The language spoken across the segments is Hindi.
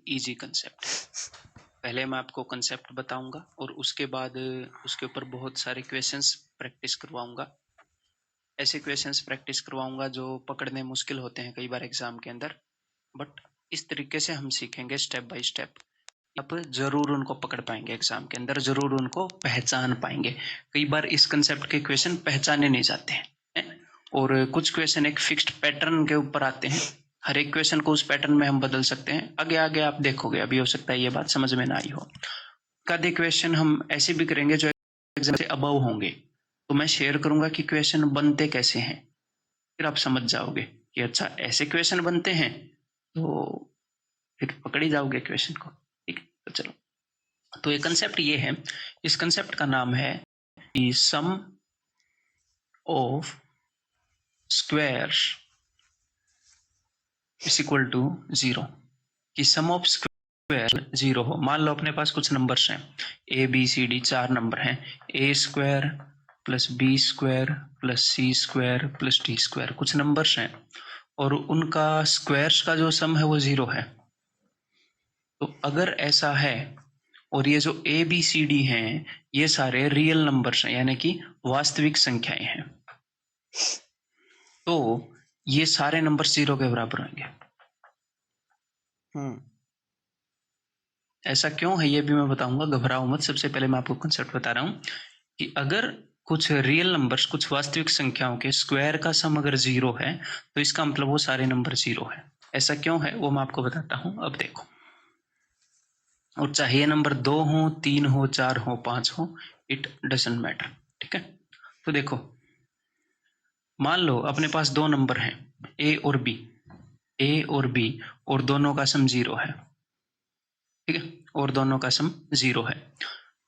इजी कंसेप्ट है। पहले मैं आपको कंसेप्ट बताऊंगा और उसके बाद उसके ऊपर बहुत सारे क्वेश्चंस प्रैक्टिस करवाऊंगा। ऐसे क्वेश्चंस प्रैक्टिस करवाऊंगा जो पकड़ने मुश्किल होते हैं कई बार एग्जाम के अंदर, बट इस तरीके से हम सीखेंगे स्टेप बाय स्टेप, आप जरूर उनको पकड़ पाएंगे एग्जाम के अंदर, जरूर उनको पहचान पाएंगे। कई बार इस कंसेप्ट के क्वेश्चन पहचाने नहीं जाते हैं और कुछ क्वेश्चन एक फिक्स्ड पैटर्न के ऊपर आते हैं। हर एक क्वेश्चन को उस पैटर्न में हम बदल सकते हैं। आगे आगे आप देखोगे, अभी हो सकता है ये बात समझ में ना आई हो। आधे क्वेश्चन हम ऐसे भी करेंगे जो एग्जाम से अबव होंगे, तो मैं शेयर करूंगा कि क्वेश्चन बनते कैसे हैं, फिर आप समझ जाओगे कि अच्छा ऐसे क्वेश्चन बनते हैं, तो फिर पकड़ ही जाओगे क्वेश्चन को। ठीक है, तो चलो, तो ये कंसेप्ट ये है, इस कंसेप्ट का नाम है कि sum of squares is equal to 0, कि सम ऑफ स्क्वायर 0 हो। मान लो अपने पास कुछ नंबर्स हैं, A B C D, 4 number हैं, A square plus B square plus C square plus D square, कुछ नंबर्स हैं और उनका स्क्वायर्स का जो सम है वो 0 है। तो अगर ऐसा है और ये जो ए बी सी डी हैं ये सारे रियल नंबर्स हैं, यानी कि वास्तविक संख्याएं हैं, तो ये सारे नंबर 0 के बराबर होंगे। ऐसा क्यों है ये भी मैं बताऊंगा, घबराओ मत। सबसे पहले मैं आपको कंसेप्ट बता रहा हूं कि अगर कुछ रियल नंबर्स, कुछ वास्तविक संख्याओं के स्क्वायर का सम अगर 0 है तो इसका मतलब वो सारे नंबर 0 है। ऐसा क्यों है वो मैं आपको बताता हूं। अब देखो, और चाहे नंबर 2 हो, 3 हो, 4 हो, 5 हो, इट डजंट मैटर। ठीक है, तो देखो, मान लो अपने पास 2 नंबर हैं ए और बी, ए और बी, और दोनों का सम 0 है। ठीक है, और दोनों का सम 0 है।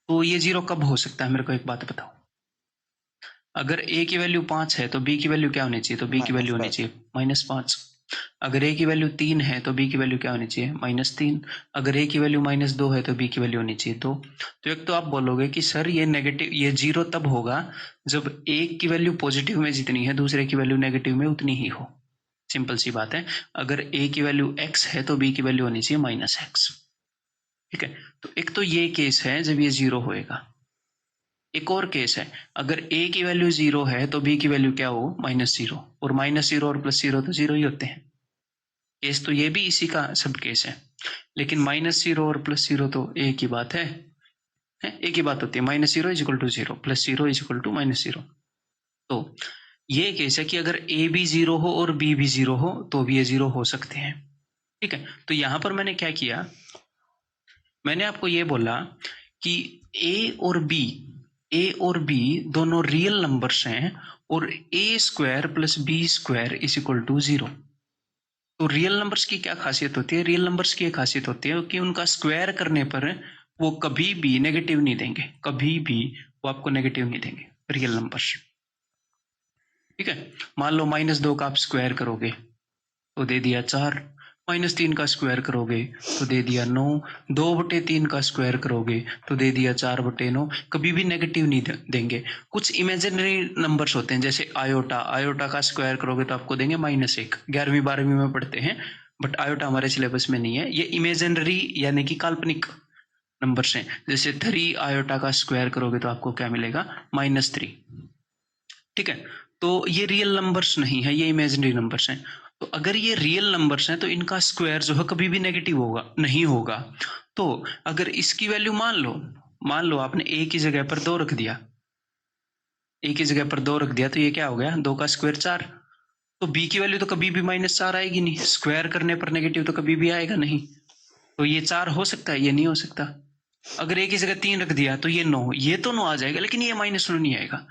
तो ये 0 कब हो सकता है, मेरे को एक बात बताओ। अगर ए की वैल्यू 5 है तो बी की वैल्यू क्या होनी चाहिए, तो बी की वैल्यू होनी चाहिए -5। अगर ए की वैल्यू 3 है तो बी की वैल्यू क्या होनी चाहिए, -3। अगर ए की वैल्यू -2 है तो बी की वैल्यू होनी चाहिए 2। तो एक तो आप बोलोगे कि सर ये नेगेटिव, ये 0 तब होगा जब एक की वैल्यू पॉजिटिव में जितनी है दूसरे की वैल्यू नेगेटिव में उतनी ही हो। सिंपल सी बात है। अगर ए की वैल्यू x है तो बी की वैल्यू होनी चाहिए -x। ठीक है, तो एक तो ये केस है जब ये 0 होएगा। एक और केस है, अगर a की वैल्यू 0 है तो b की वैल्यू क्या हो, -0, और -0 और +0 तो 0 ही होते हैं। केस तो ये भी इसी का सब केस है, लेकिन -0 और +0 तो एक ही बात है, एक ही बात होती है। -0 = 0, +0 = -0। तो ये केस है कि अगर a भी 0 हो और b भी 0 हो तो भी ये 0 हो सकते हैं। ठीक है, तो यहां पर मैंने क्या किया, मैंने आपको ये बोला कि ए और बी दोनों रियल नंबर्स हैं और a² + b² = 0। तो रियल नंबर्स की क्या खासियत होती है, रियल नंबर्स की खासियत होती है कि उनका स्क्वायर करने पर वो कभी भी नेगेटिव नहीं देंगे, कभी भी वो आपको नेगेटिव नहीं देंगे रियल नंबर्स। ठीक है, मान लो -2 का आप स्क्वायर करोगे तो दे दिया 4, -3 का स्क्वायर करोगे तो दे दिया 9, 2/3 का स्क्वायर करोगे तो दे दिया 4/9। कभी भी नेगेटिव नहीं देंगे। कुछ इमेजिनरी नंबर्स होते हैं जैसे आयोटा, आयोटा का स्क्वायर करोगे तो आपको देंगे -1। 11वीं 12वीं में पढ़ते हैं, बट आयोटा हमारे सिलेबस में नहीं है। ये इमेजिनरी यानी कि काल्पनिक नंबर्स हैं। जैसे 3 आयोटा का स्क्वायर करोगे तो आपको क्या मिलेगा, -3। ठीक है, तो ये रियल नंबर्स नहीं है, ये इमेजिनरी नंबर्स हैं। तो अगर ये रियल नंबर्स हैं तो इनका स्क्वायर जो है कभी भी नेगेटिव होगा नहीं होगा। तो अगर इसकी वैल्यू मान लो आपने a की जगह पर 2 रख दिया, a की जगह पर 2 रख दिया तो ये क्या हो गया, 2 का स्क्वायर 4। तो b की वैल्यू तो कभी भी -4 आएगी नहीं, स्क्वायर करने पर नेगेटिव तो कभी भी आएगा नहीं। तो ये 4 हो सकता है, ये नहीं हो सकता। अगर a की जगह 3 रख दिया तो ये 9, ये तो 9 आ जाएगा लेकिन ये -9 नहीं आएगा।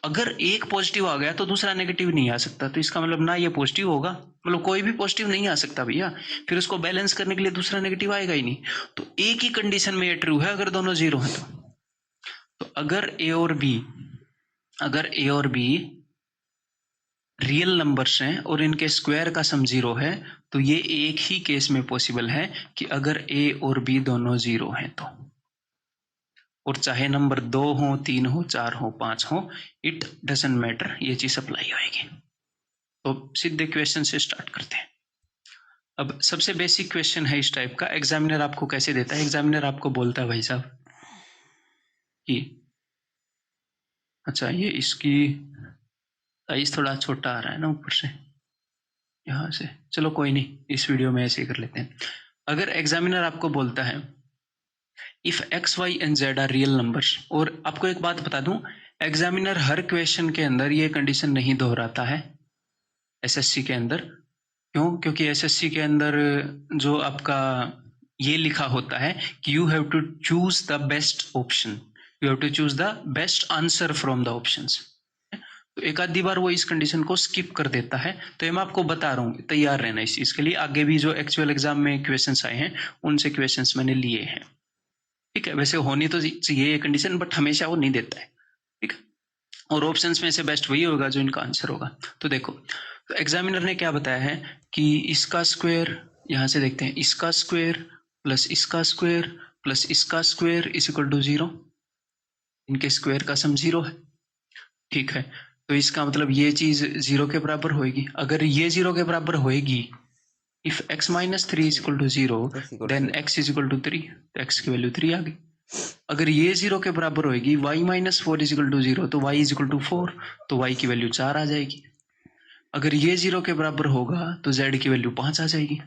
अगर एक पॉजिटिव आ गया तो दूसरा नेगेटिव नहीं आ सकता, तो इसका मतलब ना ये पॉजिटिव होगा, मतलब कोई भी पॉजिटिव नहीं आ सकता भैया, फिर उसको बैलेंस करने के लिए दूसरा नेगेटिव आएगा ही नहीं। तो एक ही कंडीशन में ये ट्रू है अगर दोनों 0 है तो अगर ए और बी रियल नंबर्स हैं और इनके स्क्वायर का सम 0 है तो ये एक ही केस में पॉसिबल है कि अगर a और b दोनों 0 हैं तो, और चाहे नंबर 2 हो, 3 हो, 4 हो, 5 हो, इट डजंट मैटर, ये चीज अप्लाई होएगी। तो सीधे क्वेश्चन से स्टार्ट करते हैं। अब सबसे बेसिक क्वेश्चन है इस टाइप का, एग्जामिनर आपको कैसे देता है? एग्जामिनर आपको बोलता है भाई साहब कि अच्छा ये इसकी साइज थोड़ा छोटा आ रहा है ना ऊपर से, यहाँ से, चलो कोई नहीं, इस वीडियो में ऐसे ही कर लेते हैं। अगर एग्जामिनर आपको बोलता है if X Y and Z are real numbers, और आपको एक बात बता दूं, एग्जामिनर हर क्वेश्चन के अंदर ये कंडीशन नहीं दोहराता है एसएससी के अंदर। क्यों? क्योंकि एसएससी के अंदर जो आपका ये लिखा होता है कि you have to choose the best option, you have to choose the best answer from the options. तो एक आधी बार वो इस कंडीशन को स्किप कर देता है, तो ये मैं आपको बता रहा हूँ, तैयार रहना इस चीज के लिए। आगे भी जो एक्चुअल एग्जाम में क्वेश्चंस आए हैं उनसे क्वेश्चंस मैंने लिए हैं, ठीक है। वैसे होनी तो चाहिए ये कंडीशन, बट हमेशा वो नहीं देता है, ठीक है। और ऑप्शंस में से बेस्ट वही होगा जो इनका आंसर होगा। तो देखो, तो एग्जामिनर ने क्या बताया है कि इसका स्क्वायर, यहां से देखते हैं, इसका स्क्वायर प्लस इसका स्क्वायर प्लस इसका स्क्वायर इज इक्वल टू 0। इनके स्क्वायर का सम 0 है, ठीक है। तो इसका मतलब ये चीज 0 के बराबर होएगी। अगर ये 0 के बराबर होएगी, if x minus 3 is equal to 0 then x is equal to 3, तो x की वैल्यू 3 आ गई। अगर ये 0 के बराबर होएगी, y minus 4 is equal to 0, तो y इज इक्वल टू 4, तो y की वैल्यू 4 आ जाएगी। अगर ये 0 के बराबर होगा तो z की वैल्यू 5 आ जाएगी।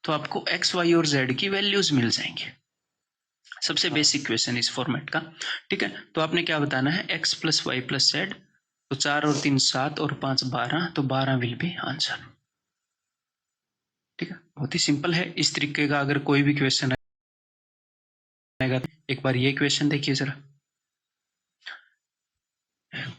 तो आपको x, y और z की वैल्यूज मिल जाएंगे। सबसे बेसिक क्वेश्चन इस फॉर्मेट का, ठीक है। तो आपने क्या बताना है, x plus Y plus Z, तो 4 और 3 7 और 5 12, तो 12 विल बी आंसर, ठीक है। बहुत ही सिंपल है। इस तरीके का अगर कोई भी क्वेश्चन आएगा, एक बार ये क्वेश्चन देखिए जरा।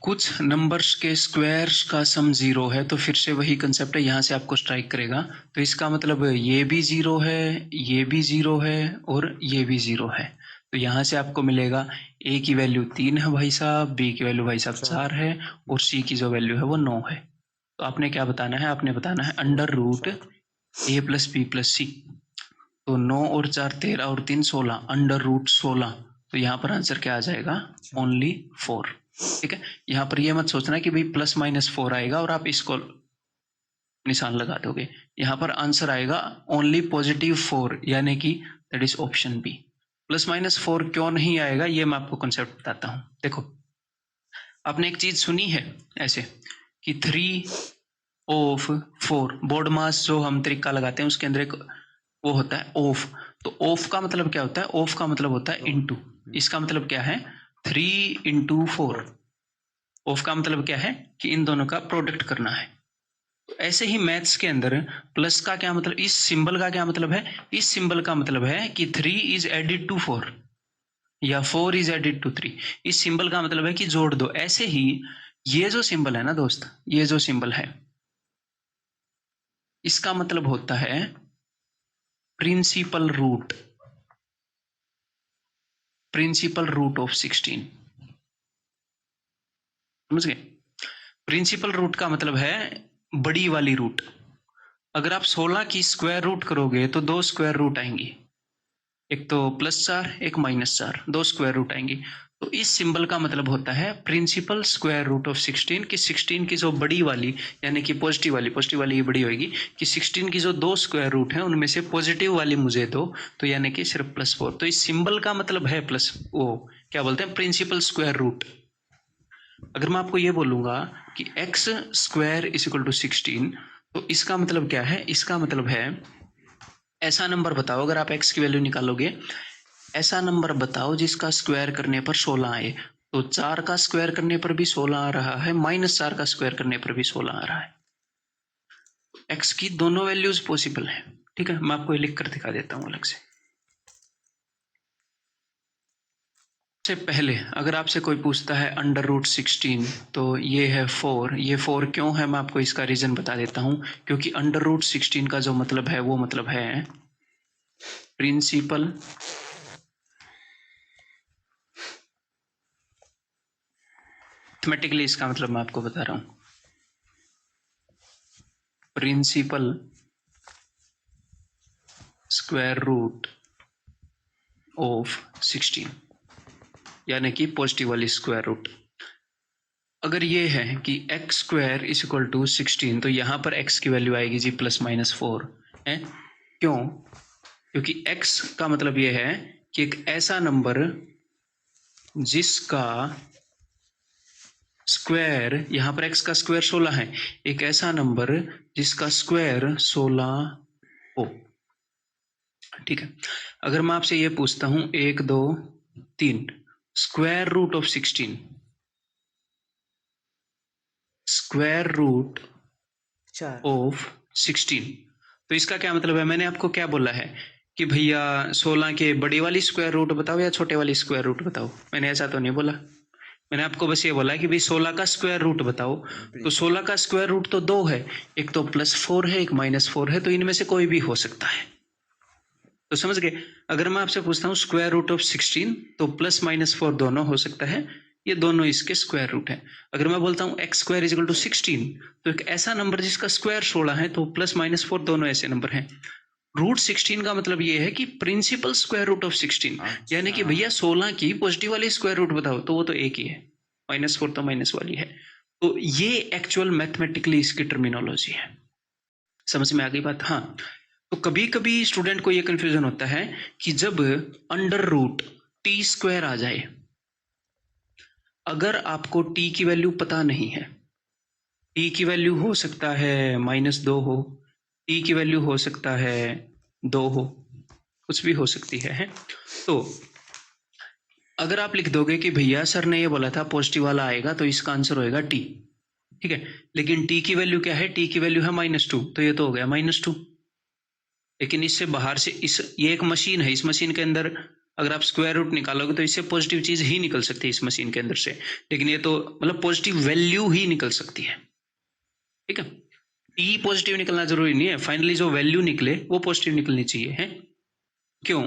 कुछ नंबर्स के स्क्वायर्स का सम 0 है, तो फिर से वही कंसेप्ट है, यहाँ से आपको स्ट्राइक करेगा, तो इसका मतलब ये भी 0 है, ये भी 0 है और ये भी 0 है। तो यहाँ से आपको मिलेगा a की वैल्यू 3 है भाई साहब, b की वैल्यू भाई साहब 4 है, और c की जो वैल्यू है वो 9 है। तो आपने क्या बताना है, आपने बताना है under root a plus B plus C. तो 9 और 4 13 और 3 16, अंडर रूट 16। तो यहाँ पर आंसर क्या आ जाएगा, ओनली 4, ठीक है। यहाँ पर ये मत सोचना कि भाई प्लस माइनस 4 आएगा और आप इसको निशान लगा दोगे। यहाँ पर आंसर आएगा ओनली पॉजिटिव 4, यानी कि that is option B. Plus minus 4 क्यों नहीं आएगा, ये मैं आपको कंसेप्ट बताता हूँ। देखो, आपने एक चीज सुनी है ऐसे कि 3 ऑफ 4, बोर्ड मास जो हम तरीका लगाते हैं उसके अंदर एक वो होता है ऑफ। तो ऑफ का मतलब क्या होता है, ऑफ का मतलब होता है इनटू। इसका मतलब क्या है, 3 इंटू 4। ऑफ का मतलब क्या है कि इन दोनों का प्रोडक्ट करना है। तो ऐसे ही मैथ्स के अंदर प्लस का क्या मतलब, इस सिंबल का क्या मतलब है, इस सिंबल का मतलब है कि 3 इज एडिड टू 4 या 4 इज एडिड टू 3। इस सिंबल का मतलब है कि जोड़ दो। ऐसे ही ये जो सिंबल है ना दोस्त, ये जो सिंबल है, इसका मतलब होता है principal root, principal root of 16, समझ गए। प्रिंसिपल रूट का मतलब है बड़ी वाली रूट। अगर आप 16 की स्क्वायर रूट करोगे तो 2 स्क्वायर रूट आएंगी, एक तो +4 एक -4, 2 स्क्वायर रूट आएंगी। तो इस सिंबल का मतलब होता है प्रिंसिपल स्क्वायर रूट ऑफ 16, कि 16 की जो बड़ी वाली, यानी कि पॉजिटिव वाली ये बड़ी होगी, कि 16 की जो 2 स्क्वायर रूट है उनमें से पॉजिटिव वाली मुझे दो, तो यानी कि सिर्फ +4। तो इस सिंबल का मतलब है प्लस, वो क्या बोलते हैं, प्रिंसिपल स्क्वायर रूट। अगर मैं आपको ये बोलूंगा कि x square is equal to 16, तो इसका मतलब क्या है, इसका मतलब है ऐसा नंबर बताओ, अगर आप x की वैल्यू निकालोगे, ऐसा नंबर बताओ जिसका स्क्वायर करने पर 16 आए। तो 4 का स्क्वायर करने पर भी 16 आ रहा है, -4 का स्क्वायर करने पर भी 16 आ रहा है। x की दोनों वैल्यूज पॉसिबल है, ठीक है। मैं आपको ये लिख कर दिखा देता हूं अलग से। से पहले अगर आपसे कोई पूछता है अंडर रूट 16, तो ये है 4, ये 4 क्यों है, मैं आपको इसका रीजन बता देता हूं। क्योंकि अंडर रूट 16 का जो मतलब है वो मतलब है प्रिंसिपल मैथमेटिकली, इसका मतलब मैं आपको बता रहा हूं, प्रिंसिपल स्क्वायर रूट ऑफ 16, यानी कि पॉजिटिव वाली स्क्वायर रूट। अगर ये है कि x square is equal to 16, तो यहाँ पर x की वैल्यू आएगी जी +-4 है। क्यों? क्योंकि x का मतलब ये है कि एक ऐसा नंबर जिसका स्क्वायर, यहां पर x का स्क्वायर 16 है, एक ऐसा नंबर जिसका स्क्वायर 16 हो। ठीक है, अगर मैं आपसे ये पूछता हूं 1 2 3 square root of 16, square root of 16, तो इसका क्या मतलब है? मैंने आपको क्या बोला है कि भैया 16 के बड़ी वाली स्क्वायर रूट बताओ या छोटे वाली स्क्वायर रूट बताओ। मैंने ऐसा तो नहीं बोला, मैंने आपको बस ये बोला कि भाई 16 का स्क्वायर रूट बताओ। तो 16 का स्क्वायर रूट तो 2 है, एक तो +4 है, एक -4 है, तो इनमें से कोई भी हो सकता है। तो समझ गए? अगर मैं आपसे पूछता हूँ स्क्वायर रूट ऑफ 16, तो +-4 दोनों हो सकता है, ये दोनों इसके स्क्वायर रूट है। अगर मैं बोलता हूँ x² = 16, तो एक ऐसा नंबर जिसका स्क्वायर 16 है, तो +-4 दोनों ऐसे नंबर हैं। रूट 16 का मतलब ये है कि प्रिंसिपल स्क्वायर रूट ऑफ 16, यानी कि भैया 16 की पॉजिटिव वाली स्क्वायर रूट बताओ, तो वो तो एक ही है, -4 तो माइनस वाली है। तो ये एक्चुअल मैथमेटिकली इसकी टर्मिनोलॉजी है। समझ में आ गई बात? हाँ, तो कभी कभी स्टूडेंट को ये कंफ्यूजन होता है कि जब √t² आ जाए, अगर आपको t की वैल्यू पता नहीं है, t की वैल्यू हो सकता है -2 हो, t की वैल्यू हो सकता है 2 हो, कुछ भी हो सकती है। तो अगर आप लिख दोगे कि भैया सर ने ये बोला था पॉजिटिव वाला आएगा, तो इसका आंसर होएगा t, ठीक है, लेकिन t की वैल्यू क्या है? t की वैल्यू है -2, तो ये तो हो गया -2। लेकिन इससे बाहर से ये एक मशीन है, इस मशीन के अंदर अगर आप स्क्वायर रूट निकालोगे तो इससे पॉजिटिव चीज ही निकल सकती है इस मशीन के अंदर से, लेकिन ये तो मतलब पॉजिटिव वैल्यू ही निकल सकती है। ठीक है, टी पॉजिटिव निकलना जरूरी नहीं है, फाइनली जो वैल्यू निकले वो पॉजिटिव निकलनी चाहिए है। क्यों?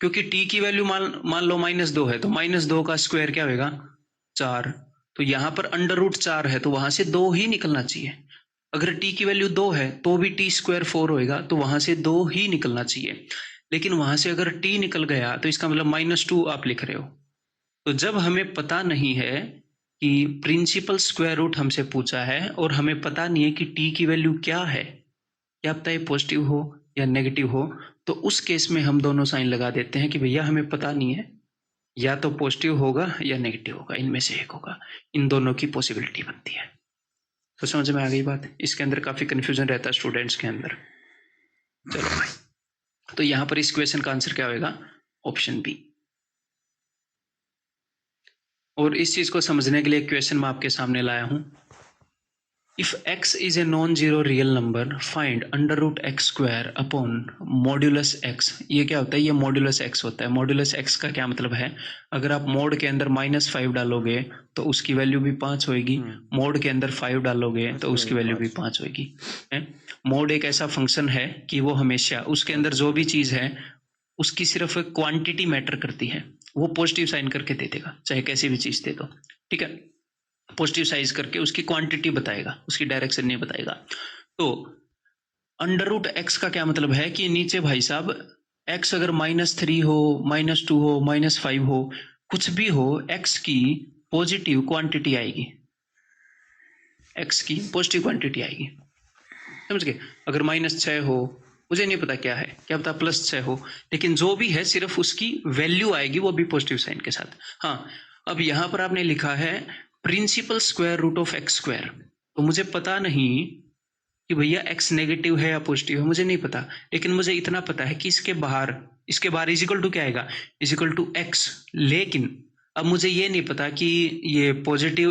क्योंकि टी की वैल्यू मान लो -2 है, तो -2 का स्क्वायर क्या होगा? 4। तो यहां पर √4 है, तो वहां से 2 ही निकलना चाहिए। अगर t की वैल्यू 2 है तो भी t² 4 होएगा, तो वहां से 2 ही निकलना चाहिए। लेकिन वहां से अगर t निकल गया तो इसका मतलब -2 आप लिख रहे हो। तो जब हमें पता नहीं है कि प्रिंसिपल स्क्वायर रूट हमसे पूछा है और हमें पता नहीं है कि t की वैल्यू क्या है, क्या पता है पॉजिटिव हो या नेगेटिव हो, तो उस केस में हम दोनों साइन लगा देते हैं कि भैया हमें पता नहीं है, या तो पॉजिटिव होगा या नेगेटिव होगा, इनमें से एक होगा। इन दोनों की पॉसिबिलिटी बनती है। तो समझ में आ गई बात? इसके अंदर काफी कंफ्यूजन रहता है स्टूडेंट्स के अंदर। चलो भाई, तो यहां पर इस क्वेश्चन का आंसर क्या होगा? Option B. और इस चीज को समझने के लिए क्वेश्चन मैं आपके सामने लाया हूं। If x is a non-zero real number, find √x² upon modulus x। ये क्या होता है? ये मॉड्यूलस x होता है। मॉड्यूलस x का क्या मतलब है? अगर आप मोड के अंदर -5 डालोगे तो उसकी वैल्यू भी 5 होगी, मोड के अंदर 5 डालोगे तो उसकी वैल्यू भी 5 होगी। मोड एक ऐसा फंक्शन है कि वो हमेशा उसके अंदर जो भी चीज है उसकी सिर्फ क्वांटिटी मैटर करती है, वो पॉजिटिव साइन करके दे देगा, चाहे कैसी भी चीज दे दो। ठीक है, पॉजिटिव साइज करके उसकी क्वांटिटी बताएगा, उसकी डायरेक्शन नहीं बताएगा। तो √x का क्या मतलब है कि नीचे भाई साहब x अगर -3 हो, -2 हो, -5 हो, कुछ भी हो, x की पॉजिटिव क्वांटिटी आएगी, x की पॉजिटिव क्वांटिटी आएगी। समझ गए? अगर -6 हो, मुझे नहीं पता क्या है, क्या पता +6 हो, लेकिन जो भी है सिर्फ उसकी वैल्यू आएगी, वो भी पॉजिटिव साइन के साथ। हाँ, अब यहां पर आपने लिखा है principal square root of x², तो मुझे पता नहीं कि भैया x नेगेटिव है या पॉजिटिव है, मुझे नहीं पता, लेकिन मुझे इतना पता है कि इसके बाहर इजिकल टू क्या आएगा? Is equal to x। लेकिन अब मुझे ये नहीं पता कि ये पॉजिटिव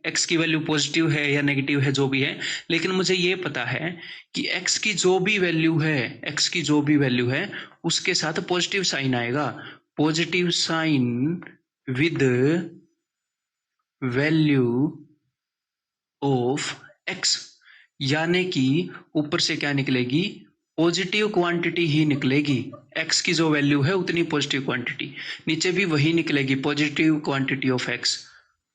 x की वैल्यू पॉजिटिव है या नेगेटिव है, जो भी है, लेकिन मुझे ये पता है कि x की जो भी वैल्यू है उसके साथ पॉजिटिव साइन आएगा, positive sign with value of x, यानी कि ऊपर से क्या निकलेगी? पॉजिटिव क्वांटिटी ही निकलेगी। x की जो वैल्यू है उतनी पॉजिटिव क्वांटिटी, नीचे भी वही निकलेगी, पॉजिटिव क्वांटिटी ऑफ x।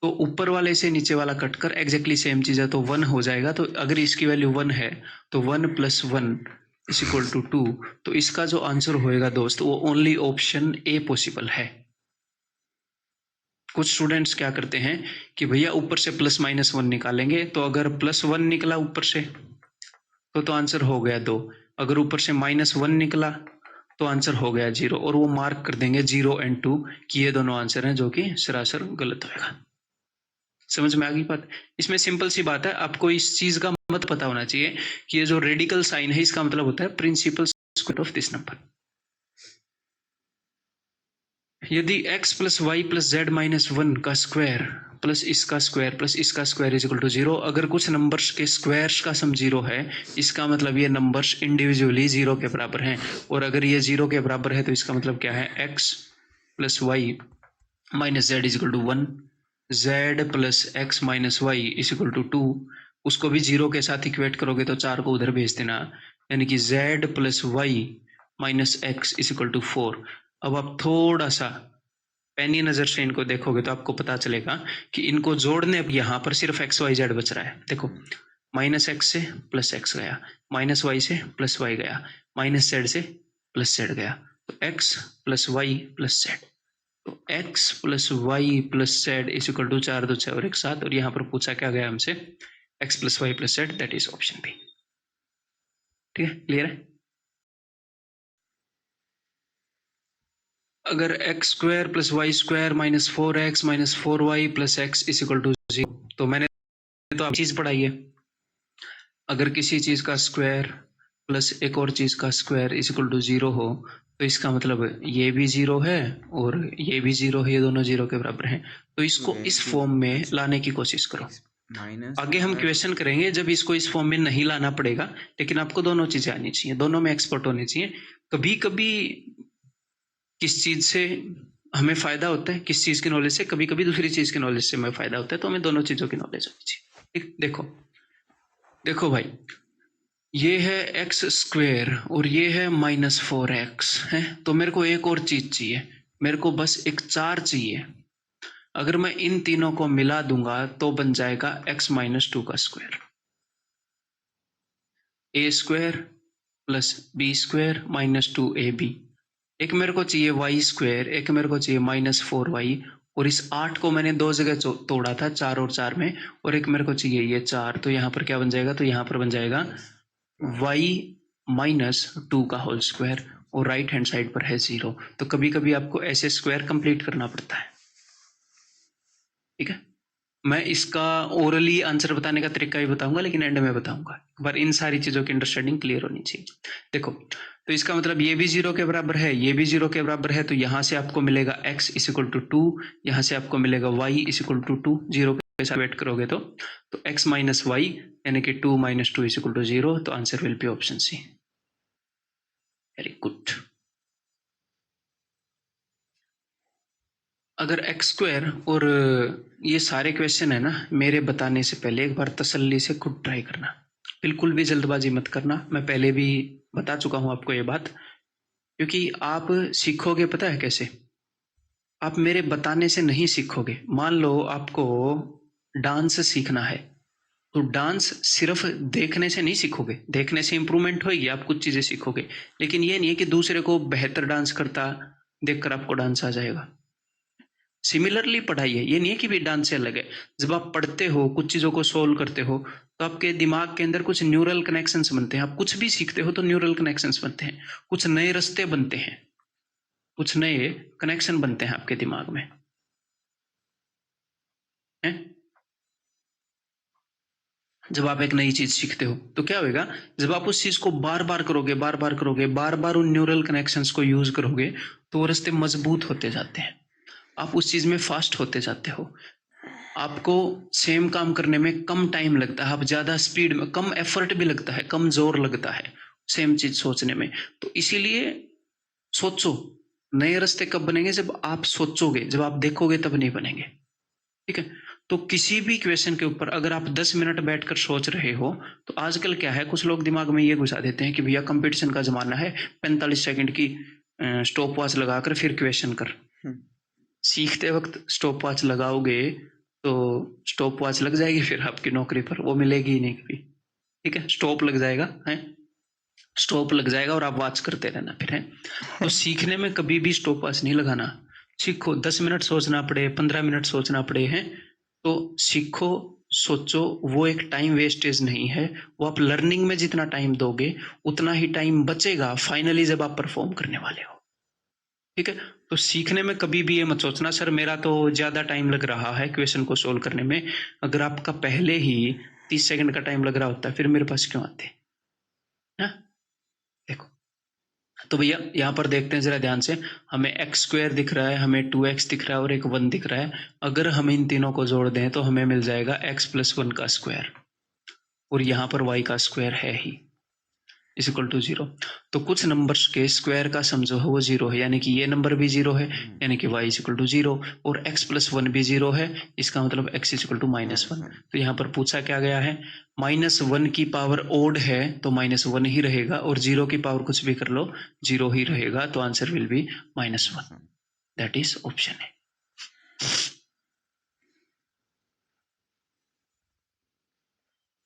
तो ऊपर वाले से नीचे वाला कटकर एग्जैक्टली सेम चीज है, तो 1 हो जाएगा। तो अगर इसकी वैल्यू 1 है तो 1 + 1 = 2। तो इसका जो आंसर होएगा दोस्त, वो ओनली ऑप्शन ए पॉसिबल है। कुछ स्टूडेंट्स क्या करते हैं कि भैया ऊपर से +-1 निकालेंगे, तो अगर +1 निकला ऊपर से तो आंसर हो गया 2, अगर ऊपर से -1 निकला तो आंसर हो गया 0, और वो मार्क कर देंगे 0 और 2 कि ये दोनों आंसर हैं, जो कि सरासर गलत होगा। समझ में आ गई बात? इसमें सिंपल सी बात है, आपको इस चीज का मत पता होना चाहिए कि ये जो रेडिकल साइन है इसका मतलब होता है principal square of this number. यदि x plus Y plus Z minus 1 का स्क्वायर प्लस इसका स्क्वायर प्लस इसका स्क्वायर इज इक्वल टू 0, अगर कुछ नंबर्स के स्क्वायर्स का सम 0 है, इसका मतलब ये नंबर्स इंडिविजुअली 0 के बराबर हैं, और अगर ये 0 के बराबर है तो इसका मतलब क्या है, x plus Y minus Z is equal to 1, z plus X minus Y is equal to 2, उसको भी 0 के साथ इक्वेट करोगे तो 4 को उधर भेज देना, यानी कि z plus Y minus X is equal to 4। अब आप थोड़ा सा पैनी नजर से इनको देखोगे तो आपको पता चलेगा कि इनको जोड़ने अब यहाँ पर सिर्फ एक्स वाई जेड बच रहा है। देखो, माइनस एक्स से प्लस एक्स गया, माइनस वाई से प्लस वाई गया, माइनस जेड से प्लस जेड गया, तो X plus Y plus Z, तो X plus Y plus Z is equal to 4 2 6 और 1 7, और यहाँ पर पूछा क्या गया हमसे, X plus Y plus Z, that is option B. ठीक है, क्लियर है? अगर X square plus Y square minus 4x minus 4y plus X is equal to 0, तो मैंने तो आप चीज पढ़ाई है, अगर किसी चीज का स्क्वायर प्लस एक और चीज का स्क्वायर इज इक्वल टू 0 हो तो इसका मतलब ये भी 0 है और ये भी 0 है, ये दोनों 0 के बराबर हैं, तो इसको इस फॉर्म में लाने की कोशिश करो। आगे हम क्वेश्चन करेंगे जब इसको इस फॉर्म में नहीं लाना पड़ेगा, लेकिन आपको दोनों चीजें आनी चाहिए, दोनों में एक्सपर्ट होने चाहिए। कभी कभी किस चीज से हमें फायदा होता है, किस चीज की नॉलेज से, कभी कभी दूसरी चीज की नॉलेज से हमें फायदा होता है, तो हमें दोनों चीजों की नॉलेज होनी चाहिए। ठीक, देखो देखो भाई, ये है एक्स स्क्वेयर और ये है माइनस 4x है, तो मेरे को एक और चीज चाहिए, मेरे को बस एक 4 चाहिए। अगर मैं इन तीनों को मिला दूंगा तो बन जाएगा x माइनस 2 का square, A square plus B square minus 2ab। एक मेरे को चाहिए वाई स्क्वायर, एक मेरे को चाहिए -4y, और इस 8 को मैंने 2 जगह तोड़ा था, 4 और 4 में, और एक मेरे को चाहिए ये 4, तो यहाँ पर क्या बन जाएगा, तो यहाँ पर बन जाएगा y माइनस 2 का होल स्क्वायर, और राइट हैंड साइड पर है 0। तो कभी कभी आपको ऐसे स्क्वायर कंप्लीट करना पड़ता है। ठीक है, मैं इसका ओरली आंसर बताने का तरीका भी बताऊंगा, लेकिन एंड में बताऊंगा, पर इन सारी चीजों की अंडरस्टैंडिंग क्लियर होनी चाहिए। देखो, तो इसका मतलब ये भी 0 के बराबर है, ये भी 0 के बराबर है, तो यहां से आपको मिलेगा x इज इक्वल टू 2, यहां से आपको मिलेगा y इज इक्वल टू 2, 0 के साथ वेट करोगे तो x माइनस वाई यानी कि 2 माइनस 2 इज इक्वल टू 0, तो answer will be option C. Very good. अगर एक्स स्क्वायर, और ये सारे क्वेश्चन है ना, मेरे बताने से पहले एक बार तसल्ली से खुद ट्राई करना, बिल्कुल भी जल्दबाजी मत करना। मैं पहले भी बता चुका हूं आपको ये बात, क्योंकि आप सीखोगे पता है कैसे, आप मेरे बताने से नहीं सीखोगे। मान लो आपको डांस सीखना है, तो डांस सिर्फ देखने से नहीं सीखोगे, देखने से इंप्रूवमेंट होगी, आप कुछ चीजें सीखोगे, लेकिन ये नहीं है कि दूसरे को बेहतर डांस करता देखकर आपको डांस आ जाएगा। सिमिलरली पढ़ाई है, ये नहीं है कि भी डांस से अलग है। जब आप पढ़ते हो, कुछ चीजों को सोल्व करते हो, तो आपके दिमाग के अंदर कुछ न्यूरल कनेक्शंस बनते हैं। आप कुछ भी सीखते हो तो न्यूरल कनेक्शंस बनते हैं, कुछ नए रास्ते बनते हैं, कुछ नए कनेक्शन बनते हैं आपके दिमाग में है? जब आप एक नई चीज सीखते हो तो क्या होगा, जब आप उस चीज को बार बार करोगे, बार बार करोगे, बार बार उन न्यूरल कनेक्शंस को यूज करोगे, तो वो रास्ते मजबूत होते जाते हैं, आप उस चीज में फास्ट होते जाते हो, आपको सेम काम करने में कम टाइम लगता है, आप ज्यादा स्पीड में, कम एफर्ट भी लगता है, कम जोर लगता है सेम चीज सोचने में। तो इसीलिए सोचो, नए रास्ते कब बनेंगे, जब आप सोचोगे, जब आप देखोगे तब नहीं बनेंगे। ठीक है, तो किसी भी क्वेश्चन के ऊपर अगर आप 10 मिनट बैठकर सोच रहे हो, तो आजकल क्या है, कुछ लोग दिमाग में ये घुसा देते हैं कि भैया कंपटीशन का जमाना है, 45 सेकंड की स्टॉप वॉच लगाकर फिर क्वेश्चन कर। सीखते वक्त स्टॉप वॉच लगाओगे तो स्टॉप वॉच लग जाएगी, फिर आपकी नौकरी पर वो मिलेगी ही नहीं कभी। ठीक है, स्टॉप लग जाएगा है, स्टॉप लग जाएगा और आप वॉच करते रहना फिर है। तो सीखने में कभी भी स्टॉप वॉच नहीं लगाना। सीखो, 10 मिनट सोचना पड़े, 15 मिनट सोचना पड़े हैं, तो सीखो, सोचो वो एक टाइम वेस्टेज नहीं है, वो आप लर्निंग में जितना टाइम दोगे उतना ही टाइम बचेगा फाइनली जब आप परफॉर्म करने वाले हो। ठीक है, तो सीखने में कभी भी ये मत सोचना सर मेरा तो ज्यादा टाइम लग रहा है क्वेश्चन को सोल्व करने में। अगर आपका पहले ही 30 सेकंड का टाइम लग रहा होता है फिर मेरे पास क्यों आते हैं? देखो, तो भैया यहाँ पर देखते हैं जरा ध्यान से, हमें एक्स स्क्वायर दिख रहा है, हमें 2x दिख रहा है और एक 1 दिख रहा है। अगर हम इन तीनों को जोड़ दें तो हमें मिल जाएगा x प्लस 1 का स्क्वायर, और यहाँ पर y का स्क्वायर है ही, इज इक्वल टू 0। तो कुछ नंबर्स के स्क्वायर का सम जो है वो 0 है, यानी कि ये नंबर भी 0 है, यानी कि y इज इक्वल टू 0, और x प्लस 1 भी 0 है, इसका मतलब x इज इक्वल टू -1। तो यहाँ पर पूछा क्या गया है, -1 की पावर ओड है तो -1 ही रहेगा, और 0 की पावर कुछ भी कर लो 0 ही रहेगा, तो answer will be -1। That is option है।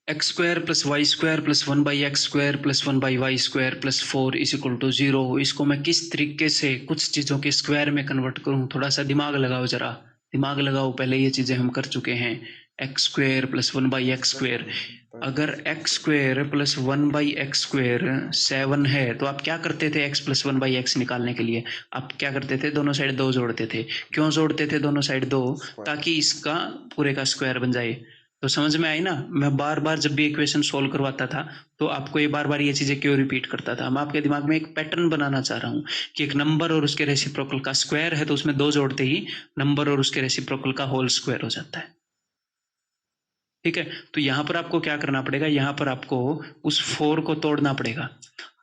X square plus Y square plus 1/x square plus 1/y square plus 4 is equal to 0। इसको मैं किस तरीके से कुछ चीज़ों के स्क्वायर में कन्वर्ट करूं, थोड़ा सा दिमाग लगाओ, जरा दिमाग लगाओ, पहले ये चीज़ें हम कर चुके हैं। X square plus 1/x square, अगर X square plus 1/x square 7 है तो आप क्या करते थे x प्लस 1/x निकालने के लिए? आप क्या करते थे, दोनों साइड 2 जोड़ते थे। क्यों जोड़ते थे दोनों साइड 2? ताकि इसका पूरे का स्क्वायर बन जाए। तो समझ में आई ना? मैं बार बार जब भी इक्वेशन सोल्व करवाता था तो आपको ये बार बार ये चीजें क्यों रिपीट करता था? मैं आपके दिमाग में एक पैटर्न बनाना चाह रहा हूँ कि एक नंबर और उसके रेसिप्रोकल का स्क्वायर है तो उसमें 2 जोड़ते ही नंबर और उसके रेसिप्रोकल का होल स्क्वायर हो जाता है। ठीक है, तो यहाँ पर आपको क्या करना पड़ेगा, यहाँ पर आपको उस 4 को तोड़ना पड़ेगा।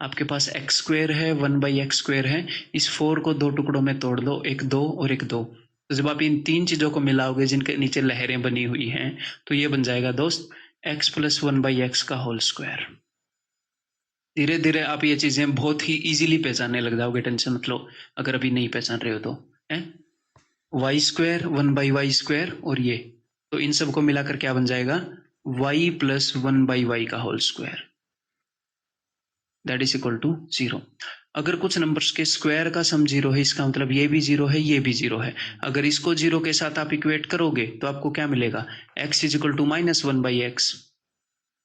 आपके पास एक्स स्क्वायर है, 1/x स्क्वायर है, इस 4 को 2 टुकड़ों में तोड़ दो, एक 2 और एक 2। तो जब आप इन 3 चीजों को मिलाओगे जिनके नीचे लहरें बनी हुई हैं तो ये बन जाएगा दोस्त x प्लस 1/x का होल स्क्वायर। धीरे धीरे आप ये चीजें बहुत ही इजीली पहचानने लग जाओगे, टेंशन मत लो अगर अभी नहीं पहचान रहे हो तो। है y स्क्वायर 1/y स्क्वायर और ये, तो इन सबको मिलाकर क्या बन जाएगा, y प्लस 1/y का whole square, that is equal to 0। अगर कुछ नंबर्स के स्क्वायर का सम 0 है इसका मतलब ये भी 0 है, ये भी 0 है। अगर इसको 0 के साथ आप इक्वेट करोगे तो आपको क्या मिलेगा, x is equal to -1/x,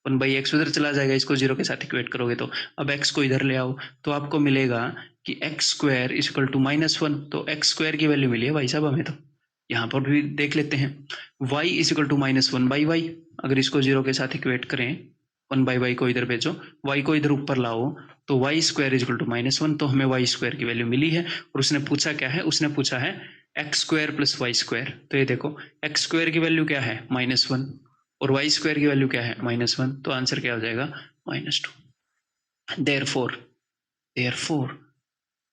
1/x उधर चला जाएगा, इसको 0 के साथ इक्वेट करोगे तो। अब x को इधर ले आओ तो आपको मिलेगा कि x square is equal to -1, तो x स्क्वायर की वैल्यू मिली है भाई साहब हमें। तो यहाँ पर भी देख लेते हैं, y is equal to -1/y, अगर इसको 0 के साथ इक्वेट करें, 1/y को इधर भेजो, y को इधर ऊपर लाओ, तो y square is equal to -1, तो हमें y स्क्वायर की वैल्यू मिली है। और उसने पूछा क्या है, उसने पूछा है x square plus y square. तो ये देखो x स्क्वायर की वैल्यू क्या है, -1, और y स्क्वायर की वैल्यू क्या है, -1, तो आंसर क्या हो जाएगा, -2। Therefore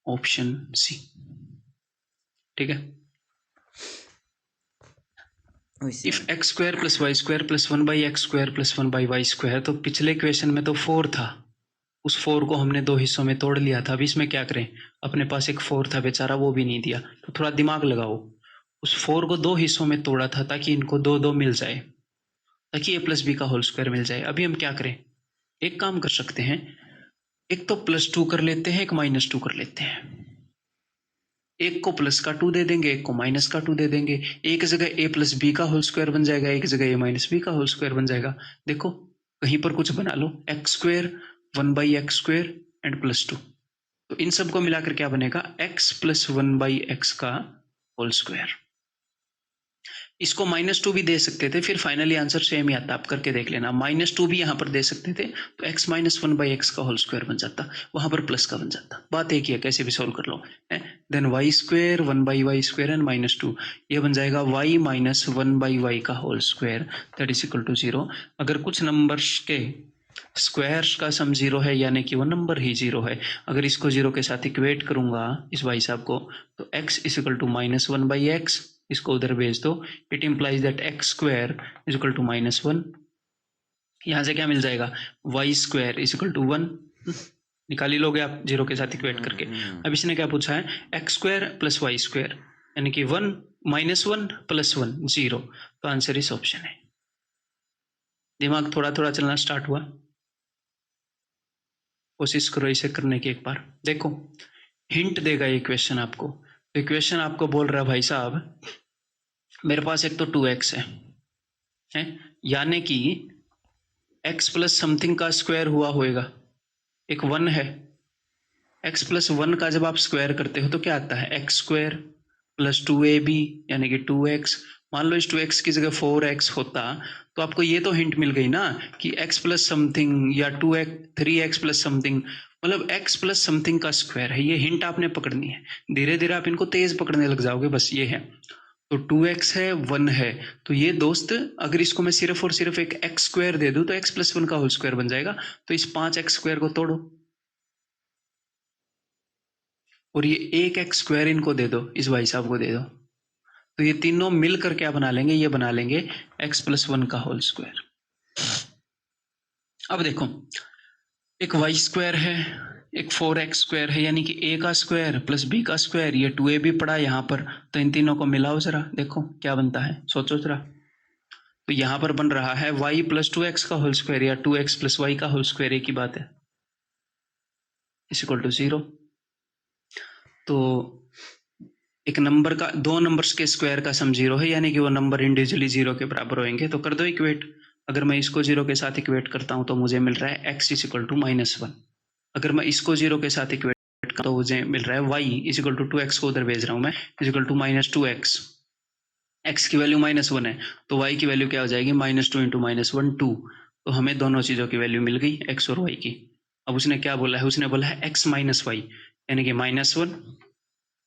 option C. ठीक है, if X square plus Y square plus 1/x square plus 1/y square, तो पिछले क्वेश्चन में तो 4 था, उस 4 को हमने 2 हिस्सों में तोड़ लिया था। अब इसमें क्या करें, अपने पास एक 4 था बेचारा, वो भी नहीं दिया, तो थोड़ा दिमाग लगाओ। उस 4 को 2 हिस्सों में तोड़ा था ताकि इनको 2-2 मिल जाए, ताकि a प्लस बी का होल स्क्वायर मिल जाए। अभी हम क्या करें, एक काम कर सकते हैं, एक तो +2 कर लेते हैं, एक -2 कर लेते हैं। एक को प्लस का 2 दे देंगे, एक को माइनस का 2 दे देंगे। एक जगह a प्लस बी का होल स्क्वायर बन जाएगा, एक जगह a माइनस बी का होल स्क्वायर बन जाएगा। देखो कहीं पर कुछ बना लो, X square 1/x square and +2, तो इन सबको मिलाकर क्या बनेगा, x प्लस 1/x का होल स्क्वायर। इसको -2 भी दे सकते थे, फिर फाइनली आंसर सेम ही आता, आप करके देख लेना। -2 भी यहाँ पर दे सकते थे तो x माइनस 1/x का होल स्क्वायर बन जाता, वहां पर प्लस का बन जाता। बात एक ही है, कैसे भी सोल्व कर लो। Then y square 1/y square and -2, ये बन जाएगा y माइनस 1/y का whole square, that is equal to 0। अगर कुछ नंबर्स के स्क्वायर्स का सम 0 है यानी कि वो नंबर ही 0 है। अगर इसको 0 के साथ इक्वेट करूंगा इस भाई साहब को, तो x is equal to -1/x, इसको उधर भेज दो, it implies that X square is equal to -1। यहाँ से क्या मिल जाएगा, y square is equal to 1, निकाल ही लोगे आप 0 के साथ इक्वेट करके। अब इसने क्या पूछा है, X square plus Y square, यानी कि 1 -1 + 1 0, तो आंसर इस ऑप्शन है। दिमाग थोड़ा थोड़ा चलना स्टार्ट हुआ, कोशिश करो इसे करने की। एक बार देखो, हिंट देगा ये क्वेश्चन आपको। तो क्वेश्चन आपको बोल रहा है भाई साहब, मेरे पास एक तो 2x है, यानी कि x प्लस समथिंग का स्क्वायर हुआ होएगा, एक 1 है, x प्लस 1 का जब आप स्क्वायर करते हो तो क्या आता है, एक्स स्क्वायर प्लस 2ab यानी कि 2x। मान लो इस 2x की जगह 4x होता तो आपको ये तो हिंट मिल गई ना कि x प्लस समथिंग या 3x प्लस समथिंग, मतलब x प्लस समथिंग का स्क्वायर है, ये हिंट आपने पकड़नी है। धीरे धीरे आप इनको तेज पकड़ने लग जाओगे, बस ये है। तो 2x है, 1 है, तो ये दोस्त अगर इसको मैं सिर्फ और सिर्फ एक x स्क्वायर दे दूं तो x प्लस 1 का होल स्क्वायर बन जाएगा। तो इस 5x स्क्वायर को तोड़ो और ये एक एक्स स्क्वायर इनको दे दो, इस भाई साहब को दे दो, तो ये तीनों मिलकर क्या बना लेंगे, ये बना लेंगे x प्लस 1 का होल स्क्वायर। अब देखो, एक वाई स्क्वायर है, एक 4x स्क्वायर है, यानी कि a का स्क्वायर प्लस b का स्क्वायर, ये 2a भी पड़ा यहाँ पर, तो इन तीनों को मिलाओ जरा, देखो क्या बनता है, सोचो जरा। तो यहाँ पर बन रहा है y प्लस 2x का होल स्क्वायर या 2x प्लस y का होल स्क्वायर, एक ही बात है, इज इक्वल टू 0। तो एक नंबर का, दो नंबर्स के स्क्वायर का सम 0 है, यानी कि वो नंबर इंडिविजुअली 0 के बराबर होंगे। तो कर दो इक्वेट। अगर मैं इसको 0 के साथ इक्वेट करता हूं तो मुझे मिल रहा है x इज इक्वल टू -1। अगर मैं इसको 0 के साथ इक्वेट करता तो मुझे मिल रहा है y is equal to 2x को उधर भेज रहा हूं मैं, is equal to -2x। x की वैल्यू -1 है तो y की वैल्यू क्या हो जाएगी, -2 इंटू -1 2। तो हमें दोनों चीजों की वैल्यू मिल गई, x और y की। अब उसने क्या बोला है, उसने बोला है x माइनस वाई, यानी कि -1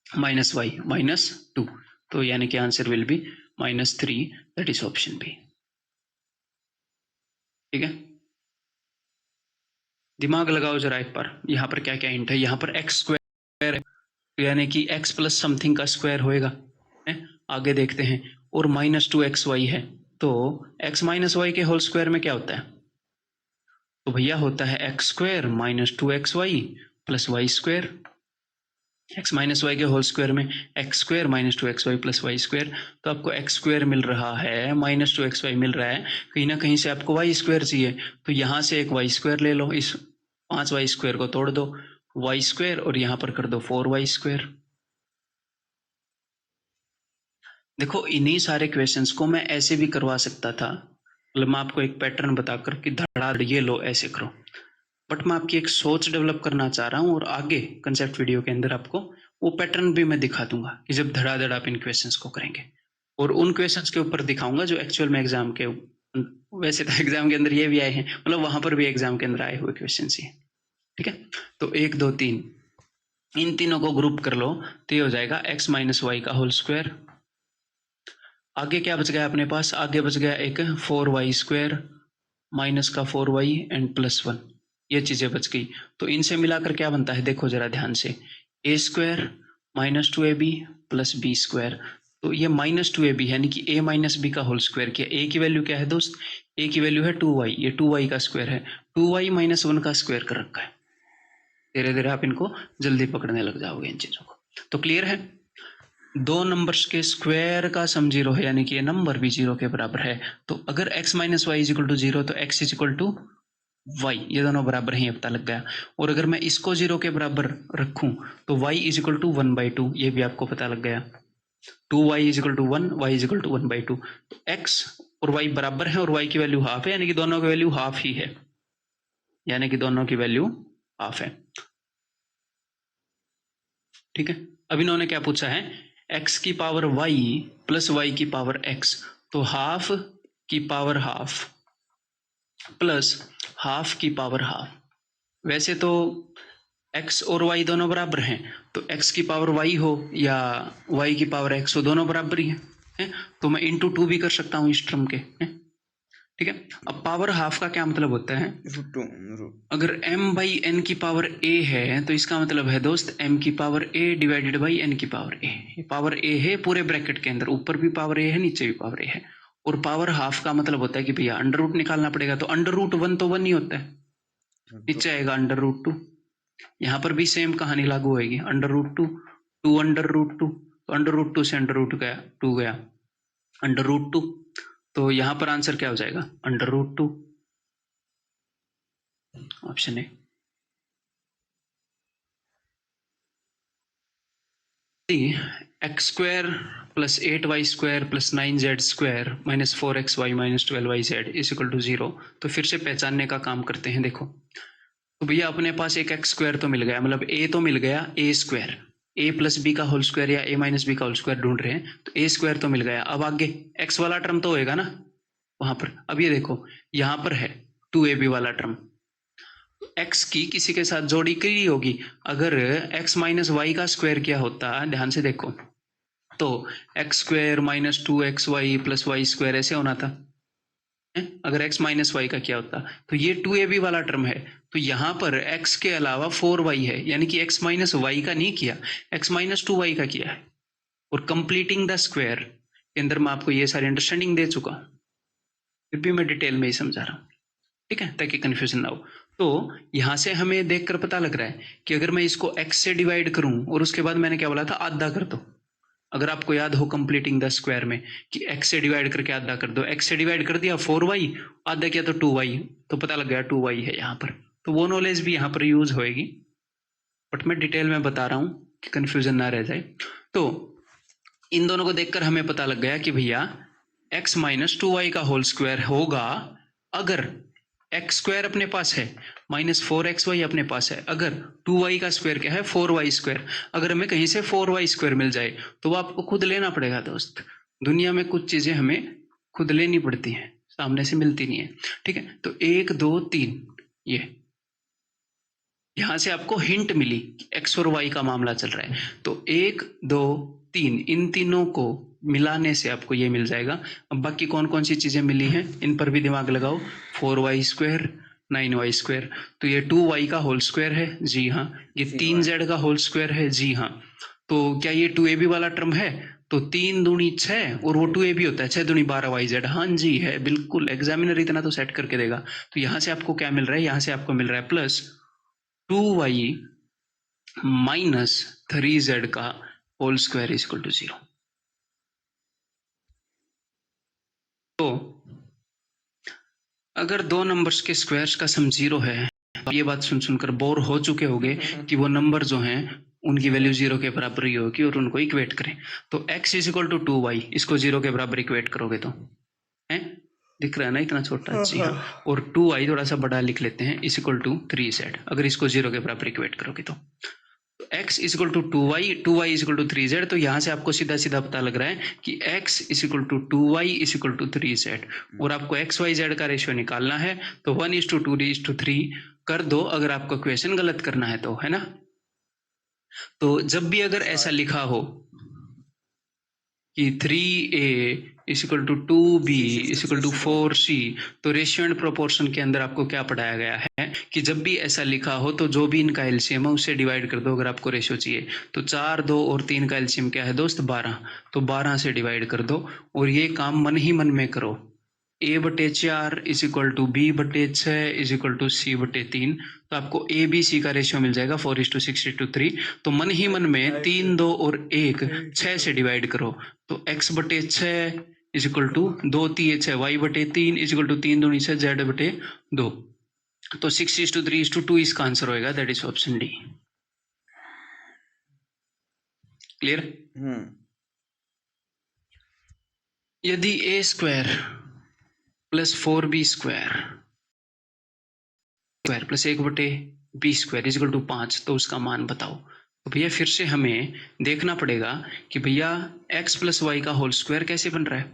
माइनस वाई -2, तो यानी कि answer will be -3, that is option B. ठीक है, दिमाग लगाओ जरा एक बार, यहाँ पर क्या क्या हिंट है। यहाँ पर एक्स स्क्वायर है, यानी कि एक्स प्लस समथिंग का स्क्वायर होएगा है? आगे देखते हैं। और -2xy है, तो x माइनस वाई के होल स्क्वायर में क्या होता है, तो भैया होता है X square -2xy plus Y square. X minus Y के होल स्क्वायर में X square -2xy plus Y square. तो आपको एक्स स्क्वायर मिल रहा है, -2xy मिल रहा है, कहीं ना कहीं से आपको वाई स्क्वायर चाहिए, तो यहाँ से एक वाई स्क्वायर ले लो, इस 5y स्क्वायर को तोड़ दो, वाई स्क्वायर, और यहाँ पर कर दो 4y स्क्वायर। देखो इन्हीं सारे क्वेश्चंस को मैं ऐसे भी करवा सकता था, मतलब मैं आपको एक पैटर्न बताकर कि धड़ाधड़ ये लो ऐसे करो, बट मैं आपकी एक सोच डेवलप करना चाह रहा हूँ, और आगे कंसेप्ट वीडियो के अंदर आपको वो पैटर्न भी मैं दिखा दूंगा कि जब धड़ाधड़ आप इन क्वेश्चंस को करेंगे, और उन क्वेश्चंस के ऊपर दिखाऊंगा जो एक्चुअल में एग्जाम के, वैसे तो एग्जाम के अंदर ये भी आए हैं, मतलब वहां पर भी एग्जाम के अंदर आए हुए क्वेश्चन ही। ठीक है, तो 1 2 3 इन तीनों को ग्रुप कर लो, तो ये हो जाएगा x माइनस वाई का होल स्क्वायर। आगे क्या बच गया अपने पास, आगे बच गया एक 4y स्क्वायर माइनस का 4y एंड +1, ये चीजें बच गई। तो इनसे मिलाकर क्या बनता है, देखो जरा ध्यान से, a square -2ab plus B square. तो ये -2ab यानी कि a माइनस बी का होल स्क्वायर किया। a की वैल्यू क्या है दोस्त, a की वैल्यू है 2y, ये 2y का स्क्वायर है, 2y माइनस 1 का स्क्वायर कर रखा है। धीरे धीरे आप इनको जल्दी पकड़ने लग जाओगे इन चीजों को। तो क्लियर है, दो नंबर्स के स्क्वायर का सम 0 है, यानी कि ये नंबर भी 0 के बराबर है। तो अगर x minus Y is equal to 0 तो x is equal to Y, ये दोनों बराबर हैं, ये पता लग गया। और अगर मैं इसको 0 के बराबर रखूं तो y इज इक्वल टू 1/2, ये भी आपको पता लग गया। 2y is equal to 1, y is equal to 1/2। तो x और y बराबर है और y की वैल्यू हाफ है, यानी कि दोनों की वैल्यू हाफ ही है, यानी कि दोनों की वैल्यू हाफ है। ठीक है, अब इन्होंने क्या पूछा है, x की पावर y प्लस y की पावर x, तो हाफ की पावर हाफ प्लस हाफ की पावर हाफ। वैसे तो x और y दोनों बराबर हैं, तो x की पावर y हो या y की पावर x हो, दोनों बराबर ही है? तो मैं इंटू 2 भी कर सकता हूँ इस टर्म के है? ठीक है, अब पावर हाफ का क्या मतलब होता है, अगर m बाई n की पावर a है तो इसका मतलब है दोस्त m की power a divided by n की पावर a। ये पावर a है पूरे ब्रैकेट के अंदर, ऊपर भी पावर a है नीचे भी पावर a है। और पावर हाफ का मतलब होता है कि भैया अंडर रूट निकालना पड़ेगा, तो अंडर रूट 1 तो 1 ही होता है, नीचे आएगा अंडर रूट 2। यहाँ पर भी सेम कहानी लागू होगी, अंडर रूट 2 2 अंडर रूट 2, तो अंडर रूट 2 से अंडर रूट गया 2 गया अंडर रूट 2, तो यहाँ पर आंसर क्या हो जाएगा, under root 2, option A. X square plus 8y² plus 9z² minus 4xy minus 12yz is equal to 0। तो फिर से पहचानने का काम करते हैं। देखो तो भैया अपने पास एक एक्स स्क्वायर तो मिल गया, मतलब ए तो मिल गया, ए स्क्वायर, ए प्लस बी का होल स्क्वायर या ए माइनस बी का होल स्क्वायर ढूंढ रहे हैं, तो ए स्क्वायर तो मिल गया। अब आगे एक्स वाला टर्म तो होएगा ना वहां पर। अब ये देखो यहाँ पर है 2ab वाला टर्म, एक्स की किसी के साथ जोड़ी की होगी। अगर एक्स माइनस वाई का स्क्वायर क्या होता है, ध्यान से देखो, तो X square minus 2xy plus Y square ऐसे होना था। अगर x माइनस वाई का क्या होता, तो ये 2ab वाला टर्म है। तो यहाँ पर x के अलावा 4y है, यानी कि x माइनस वाई का नहीं किया, x माइनस 2y का किया है। और कंप्लीटिंग द स्क्वायर के अंदर मैं आपको ये सारी अंडरस्टैंडिंग दे चुका हूँ, फिर भी मैं डिटेल में ही समझा रहा हूँ, ठीक है, ताकि कंफ्यूजन ना हो। तो यहाँ से हमें देखकर पता लग रहा है कि अगर मैं इसको x से डिवाइड करूं और उसके बाद मैंने क्या बोला था, आधा कर दो। अगर आपको याद हो कंप्लीटिंग द स्क्वायर में कि x से डिवाइड करके आधा कर दो, x से डिवाइड कर दिया 4y, आधा किया तो 2y, तो पता लग गया 2y है यहाँ पर। तो वो नॉलेज भी यहाँ पर यूज होएगी, बट मैं डिटेल में बता रहा हूँ कि कंफ्यूजन ना रह जाए। तो इन दोनों को देखकर हमें पता लग गया कि भैया x माइनस 2y का होल स्क्वायर होगा अगर एक्स स्क्वायर अपने पास है, माइनस 4xy अपने पास है, अगर 2y का स्क्वायर क्या है 4y²। अगर हमें कहीं से 4y² मिल जाए तो वो आपको खुद लेना पड़ेगा दोस्त। दुनिया में कुछ चीजें हमें खुद लेनी पड़ती हैं, सामने से मिलती नहीं है, ठीक है। तो 1 2 3 ये यहां से आपको हिंट मिली कि एक्स और वाई का मामला चल रहा है। तो 1 2 3 इन तीनों को मिलाने से आपको ये मिल जाएगा। अब बाकी कौन कौन सी चीजें मिली हैं इन पर भी दिमाग लगाओ। 4y², 9y², तो ये 2y का होल स्क्वायर है, जी हाँ। ये 3z का होल स्क्वायर है, जी हाँ। तो क्या ये 2ab वाला टर्म है, तो 3 दूनी 6 और वो 2ab होता है, 6 दूनी 12yz, हाँ जी है, बिल्कुल। एग्जामिनर इतना तो सेट करके देगा। तो यहाँ से आपको क्या मिल रहा है, यहाँ से आपको मिल रहा है प्लस 2y माइनस 3z का whole square is equal to 0। तो अगर दो नंबर्स के स्क्वायर्स का सम 0 है, तो ये बात सुन सुनकर बोर हो चुके होंगे कि वो नंबर जो हैं उनकी वैल्यू 0 के बराबर ही होगी और उनको इक्वेट करें। तो x is equal to 2y, इसको 0 के बराबर इक्वेट करोगे तो है, दिख रहा है ना इतना छोटा, जी हाँ। और 2y थोड़ा सा बड़ा लिख लेते हैं, इज इक्वल टू 3z, अगर इसको 0 के बराबर इक्वेट करोगे तो x is equal to 2y, 2y is equal to 3z। तो यहाँ से आपको सीधा सीधा पता लग रहा है कि x is equal to 2y is equal to 3z। और आपको x y z का रेशियो निकालना है, तो 1:2:3 कर दो अगर आपको क्वेश्चन गलत करना है तो, है ना। तो जब भी अगर ऐसा लिखा हो कि 3a is equal to 2b is equal to 4c, तो रेशियो एंड प्रोपोर्शन के अंदर आपको क्या पढ़ाया गया है कि जब भी ऐसा लिखा हो तो जो भी इनका एलसीएम है उससे डिवाइड कर दो अगर आपको रेशियो चाहिए। तो 4 2 और 3 का एलसीएम क्या है दोस्त, 12, तो 12 से डिवाइड कर दो और ये काम मन ही मन में करो। a/4 is equal to b/6 is equal to c/3, तो आपको ए बी सी का रेशियो मिल जाएगा 4:6:3। तो मन ही मन में 3 2 और 1 6 से डिवाइड करो, तो x/6 is equal to 2 3 6 y/3 is equal to 3 2 6 z/2। तो 6:3:2 इसका आंसर होएगा, that is option D. Clear. यदि a square plus 4b² plus 1/b² is equal to 5, तो उसका मान बताओ। तो भैया फिर से हमें देखना पड़ेगा कि भैया x प्लस वाई का होल स्क्वायर कैसे बन रहा है,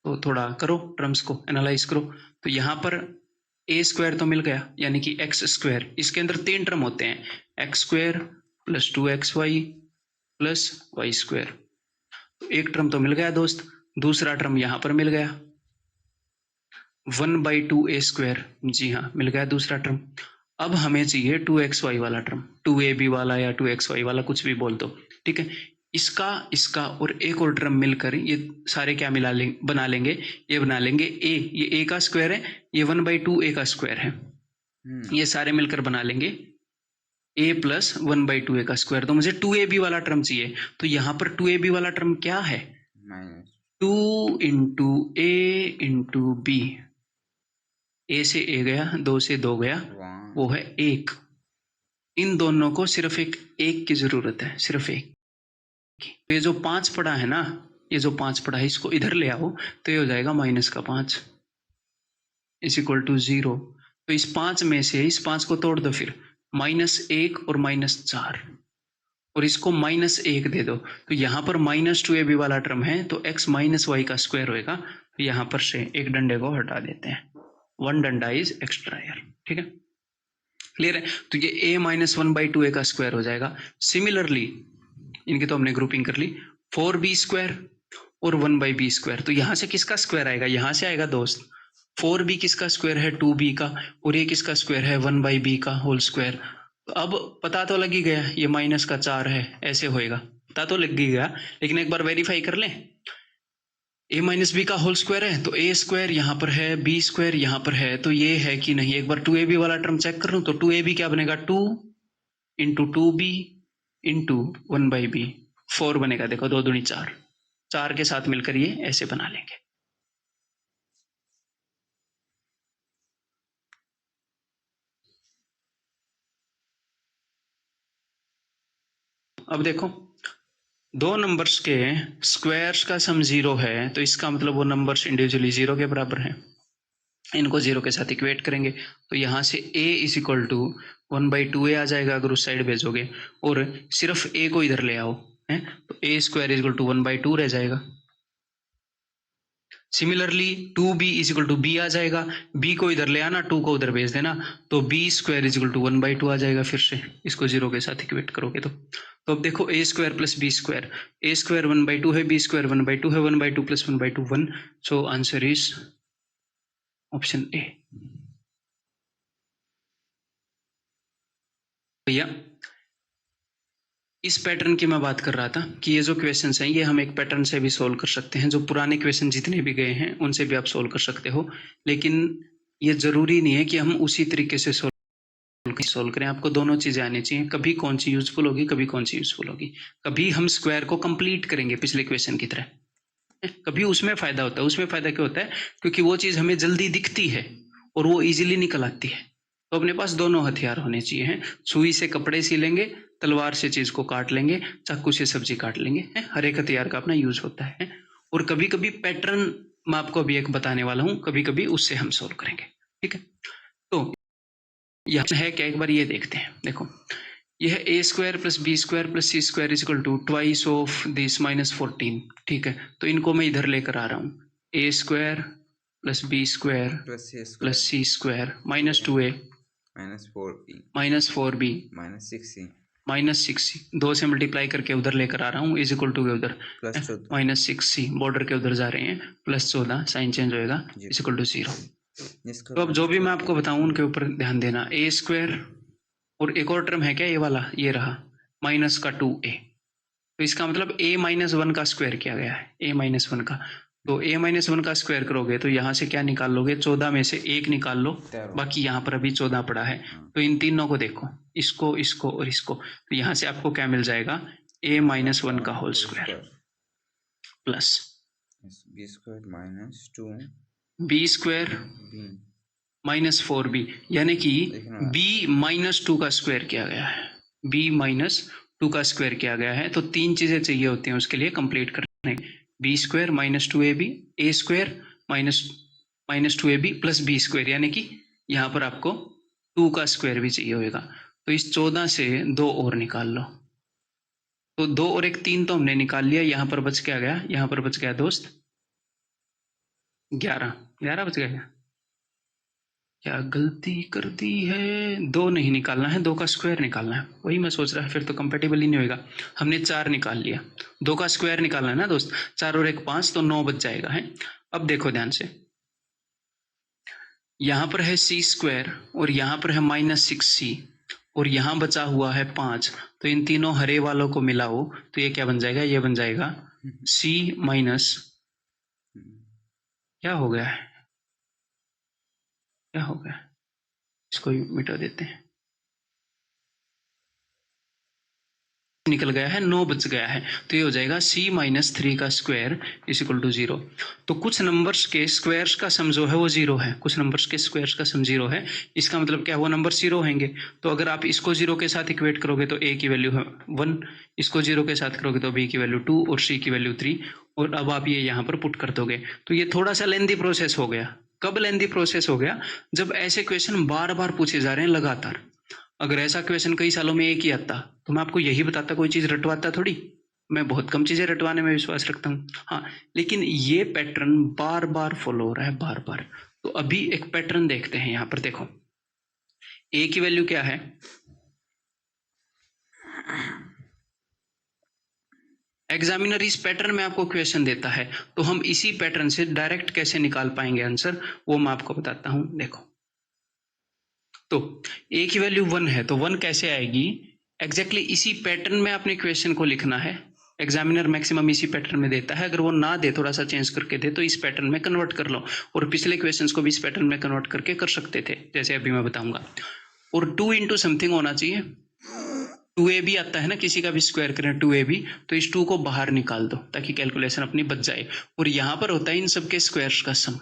तो थोड़ा करो टर्म्स को एनालाइज करो। तो यहाँ पर a² तो मिल गया, यानी कि x², इसके अंदर 3 टर्म होते हैं, x² plus 2xy plus y²। तो एक टर्म तो मिल गया दोस्त, दूसरा टर्म यहाँ पर मिल गया 1/2a², जी हाँ मिल गया दूसरा टर्म। अब हमें चाहिए 2xy वाला टर्म, 2ab वाला या 2xy वाला, कुछ भी बोल दो, ठीक है। इसका और एक और टर्म मिलकर ये सारे क्या बना लेंगे, ये बना लेंगे a, ये a का स्क्वायर है, ये 1/2a का स्क्वायर है, ये सारे मिलकर बना लेंगे a प्लस 1/2a का स्क्वायर। तो मुझे 2ab वाला टर्म चाहिए, तो यहाँ पर 2ab वाला टर्म क्या है, 2 into a into b, a से a गया, 2 से 2 गया, वो है 1। इन दोनों को सिर्फ एक की जरूरत है, सिर्फ एक। तो ये जो 5 पड़ा है ना, ये जो 5 पड़ा है इसको इधर ले आओ तो ये हो जाएगा -5 इज इक्वल टू 0। तो इस 5 में से इस 5 को तोड़ दो, फिर -1 और -4 और इसको -1 दे दो, तो यहाँ पर -2ab वाला टर्म है तो x माइनस वाई का स्क्वायर होएगा। तो यहाँ पर से एक डंडे को हटा देते हैं, 1 डंडा इज एक्स्ट्रा यार, ठीक है, क्लियर है। तो ये a माइनस 1/2a का स्क्वायर हो जाएगा। सिमिलरली इनकी तो हमने ग्रुपिंग कर ली, 4b स्क्वायर और 1/b स्क्वायर, तो यहाँ से किसका स्क्वायर आएगा, यहाँ से आएगा दोस्त। 4b किसका स्क्वायर है, 2b का, और ये किसका स्क्वायर है, 1/b का होल स्क्वायर। अब पता तो लग ही गया ये -4 है, ऐसे होएगा, पता तो लग ही गया, लेकिन एक बार वेरीफाई कर लें। a माइनस बी का होल स्क्वायर है तो a स्क्वायर यहाँ पर है, b स्क्वायर यहाँ पर है, तो ये है कि नहीं। एक बार 2ab वाला टर्म चेक कर लूँ तो 2ab क्या बनेगा, 2 इंटू 2b इंटू 1/b, 4 बनेगा। देखो 2 दूनी 4, 4 के साथ मिलकर ये ऐसे बना लेंगे। अब देखो दो नंबर्स के स्क्वायर्स का सम 0 है तो इसका मतलब वो नंबर्स इंडिविजुअली 0 के बराबर हैं। इनको 0 के साथ इक्वेट करेंगे तो यहाँ से a is equal to 1/2a आ जाएगा अगर उस साइड भेजोगे, और सिर्फ a को इधर ले आओ है तो a square is equal to 1/2 रह जाएगा। Similarly 2b is equal to b आ जाएगा, b को इधर ले आना, 2 को उधर भेज देना, तो b square is equal to 1/2 आ जाएगा। फिर से इसको 0 के साथ इक्वेट करोगे तो अब देखो a square plus b square, a square 1/2 है, b स्क्वायर 1/2 है, 1/2 plus 1/2 1, so answer is option ए। भैया इस पैटर्न की मैं बात कर रहा था कि ये जो क्वेश्चंस हैं ये हम एक पैटर्न से भी सोल्व कर सकते हैं, जो पुराने क्वेश्चन जितने भी गए हैं उनसे भी आप सोल्व कर सकते हो, लेकिन ये जरूरी नहीं है कि हम उसी तरीके से सोल्व करें। आपको दोनों चीजें आनी चाहिए, कभी कौन सी यूजफुल होगी कभी कौन सी यूजफुल होगी। कभी हम स्क्वायर को कंप्लीट करेंगे पिछले क्वेश्चन की तरह, कभी उसमें फायदा होता है। उसमें फायदा क्यों होता है, क्योंकि वो चीज हमें जल्दी दिखती है और वो इजीली निकल आती है। तो अपने पास दोनों हथियार होने चाहिए हैं, सुई से कपड़े सिलेंगे, तलवार से चीज को काट लेंगे, चाकू से सब्जी काट लेंगे, हर एक हथियार का अपना यूज होता है। और कभी कभी पैटर्न मैं आपको अभी एक बताने वाला हूं, कभी कभी उससे हम सोल्व करेंगे, ठीक है। तो यहाँ है क्या, एक बार ये देखते हैं। देखो यह a square plus B square plus C square is equal to twice of this -14, ठीक है। तो इनको मैं इधर लेकर आ रहा हूँ, a square plus B square plus C square -2a -4b -6c, 2 से मल्टीप्लाई करके उधर लेकर आ रहा हूँ, इज इक्वल टू उधर -6c, बॉर्डर के उधर जा रहे हैं, +14, साइन चेंज होएगा, इज इक्वल टू 0। तो अब जो भी मैं आपको बताऊं उनके ऊपर ध्यान देना। a स्क्वायर और एक और टर्म है क्या, ये वाला, ये रहा माइनस का 2a, तो इसका मतलब a -1 का स्क्वायर किया गया है, a -1 का। तो a -1 का स्क्वायर करोगे तो यहाँ से क्या निकाल लोगे, 14 में से 1 निकाल लो, बाकी यहाँ पर अभी 14 पड़ा है। तो इन तीनों को देखो, इसको इसको और इसको, तो यहाँ से आपको क्या मिल जाएगा, a -1 का whole square plus b square -4b, यानी कि b -2 का स्क्वायर किया गया है, b -2 का स्क्वायर किया गया है। तो 3 चीजें चाहिए होती हैं उसके लिए कंप्लीट करने, b square -2ab, a square -2ab plus b square, यानी कि यहाँ पर आपको 2 का स्क्वायर भी चाहिए होगा। तो इस 14 से 2 और निकाल लो, तो 2 और 1 3 तो हमने निकाल लिया, यहाँ पर बच क्या गया, यहाँ पर बच गया दोस्त 11 बच गया। क्या गलती कर दी है, 2 नहीं निकालना है, 2 का स्क्वायर निकालना है, वही मैं सोच रहा, फिर तो कंपेटेबल ही नहीं होगा। हमने 4 निकाल लिया, 2 का स्क्वायर निकालना है ना दोस्त, 4 और 1 5, तो 9 बच जाएगा है। अब देखो ध्यान से, यहाँ पर है सी स्क्वायर और यहाँ पर है -6c और यहाँ बचा हुआ है 5, तो इन तीनों हरे वालों को मिलाओ तो ये क्या बन जाएगा, ये बन जाएगा c माइनस, क्या हो गया है, क्या हो गया, इसको मिटा देते हैं। निकल गया है, 9 बच गया है, तो ये हो जाएगा c माइनस 3 का स्क्वायर इज इक्वल टू 0। तो कुछ नंबर्स के स्क्वायर्स का सम जो है वो 0 है, कुछ नंबर्स के स्क्वायर्स का सम 0 है, इसका मतलब क्या, वो नंबर 0 होंगे। तो अगर आप इसको 0 के साथ इक्वेट करोगे तो a की वैल्यू है 1, इसको 0 के साथ करोगे तो b की वैल्यू 2 और c की वैल्यू 3, और अब आप ये यहाँ पर पुट कर दोगे। तो ये थोड़ा सा लेंदी प्रोसेस हो गया। कब लेंदी प्रोसेस हो गया, जब ऐसे क्वेश्चन बार बार पूछे जा रहे हैं लगातार। अगर ऐसा क्वेश्चन कई सालों में एक ही आता तो मैं आपको यही बताता, कोई चीज रटवाता थोड़ी। मैं बहुत कम चीजें रटवाने में विश्वास रखता हूँ, हाँ, लेकिन ये पैटर्न बार बार फॉलो हो रहा है, बार बार। तो अभी एक पैटर्न देखते हैं, यहाँ पर देखो a की वैल्यू क्या है, एग्जामिनर इस पैटर्न में आपको क्वेश्चन देता है, तो हम इसी पैटर्न से डायरेक्ट कैसे निकाल पाएंगे आंसर, वो मैं आपको बताता हूं। देखो, तो a की वैल्यू 1 है, तो 1 कैसे आएगी, एग्जैक्टली इसी पैटर्न में आपने क्वेश्चन को लिखना है। एग्जामिनर मैक्सिमम इसी पैटर्न में देता है, अगर वो ना दे, थोड़ा सा चेंज करके दे, तो इस पैटर्न में कन्वर्ट कर लो, और पिछले क्वेश्चंस को भी इस पैटर्न में कन्वर्ट करके कर सकते थे, जैसे अभी मैं बताऊंगा। और 2 इंटू समथिंग होना चाहिए, 2ab आता है ना, किसी का भी स्क्वायर करें 2ab, तो इस 2 को बाहर निकाल दो ताकि कैलकुलेशन अपनी बच जाए। और यहाँ पर होता है इन सबके स्क्वायर्स का सम।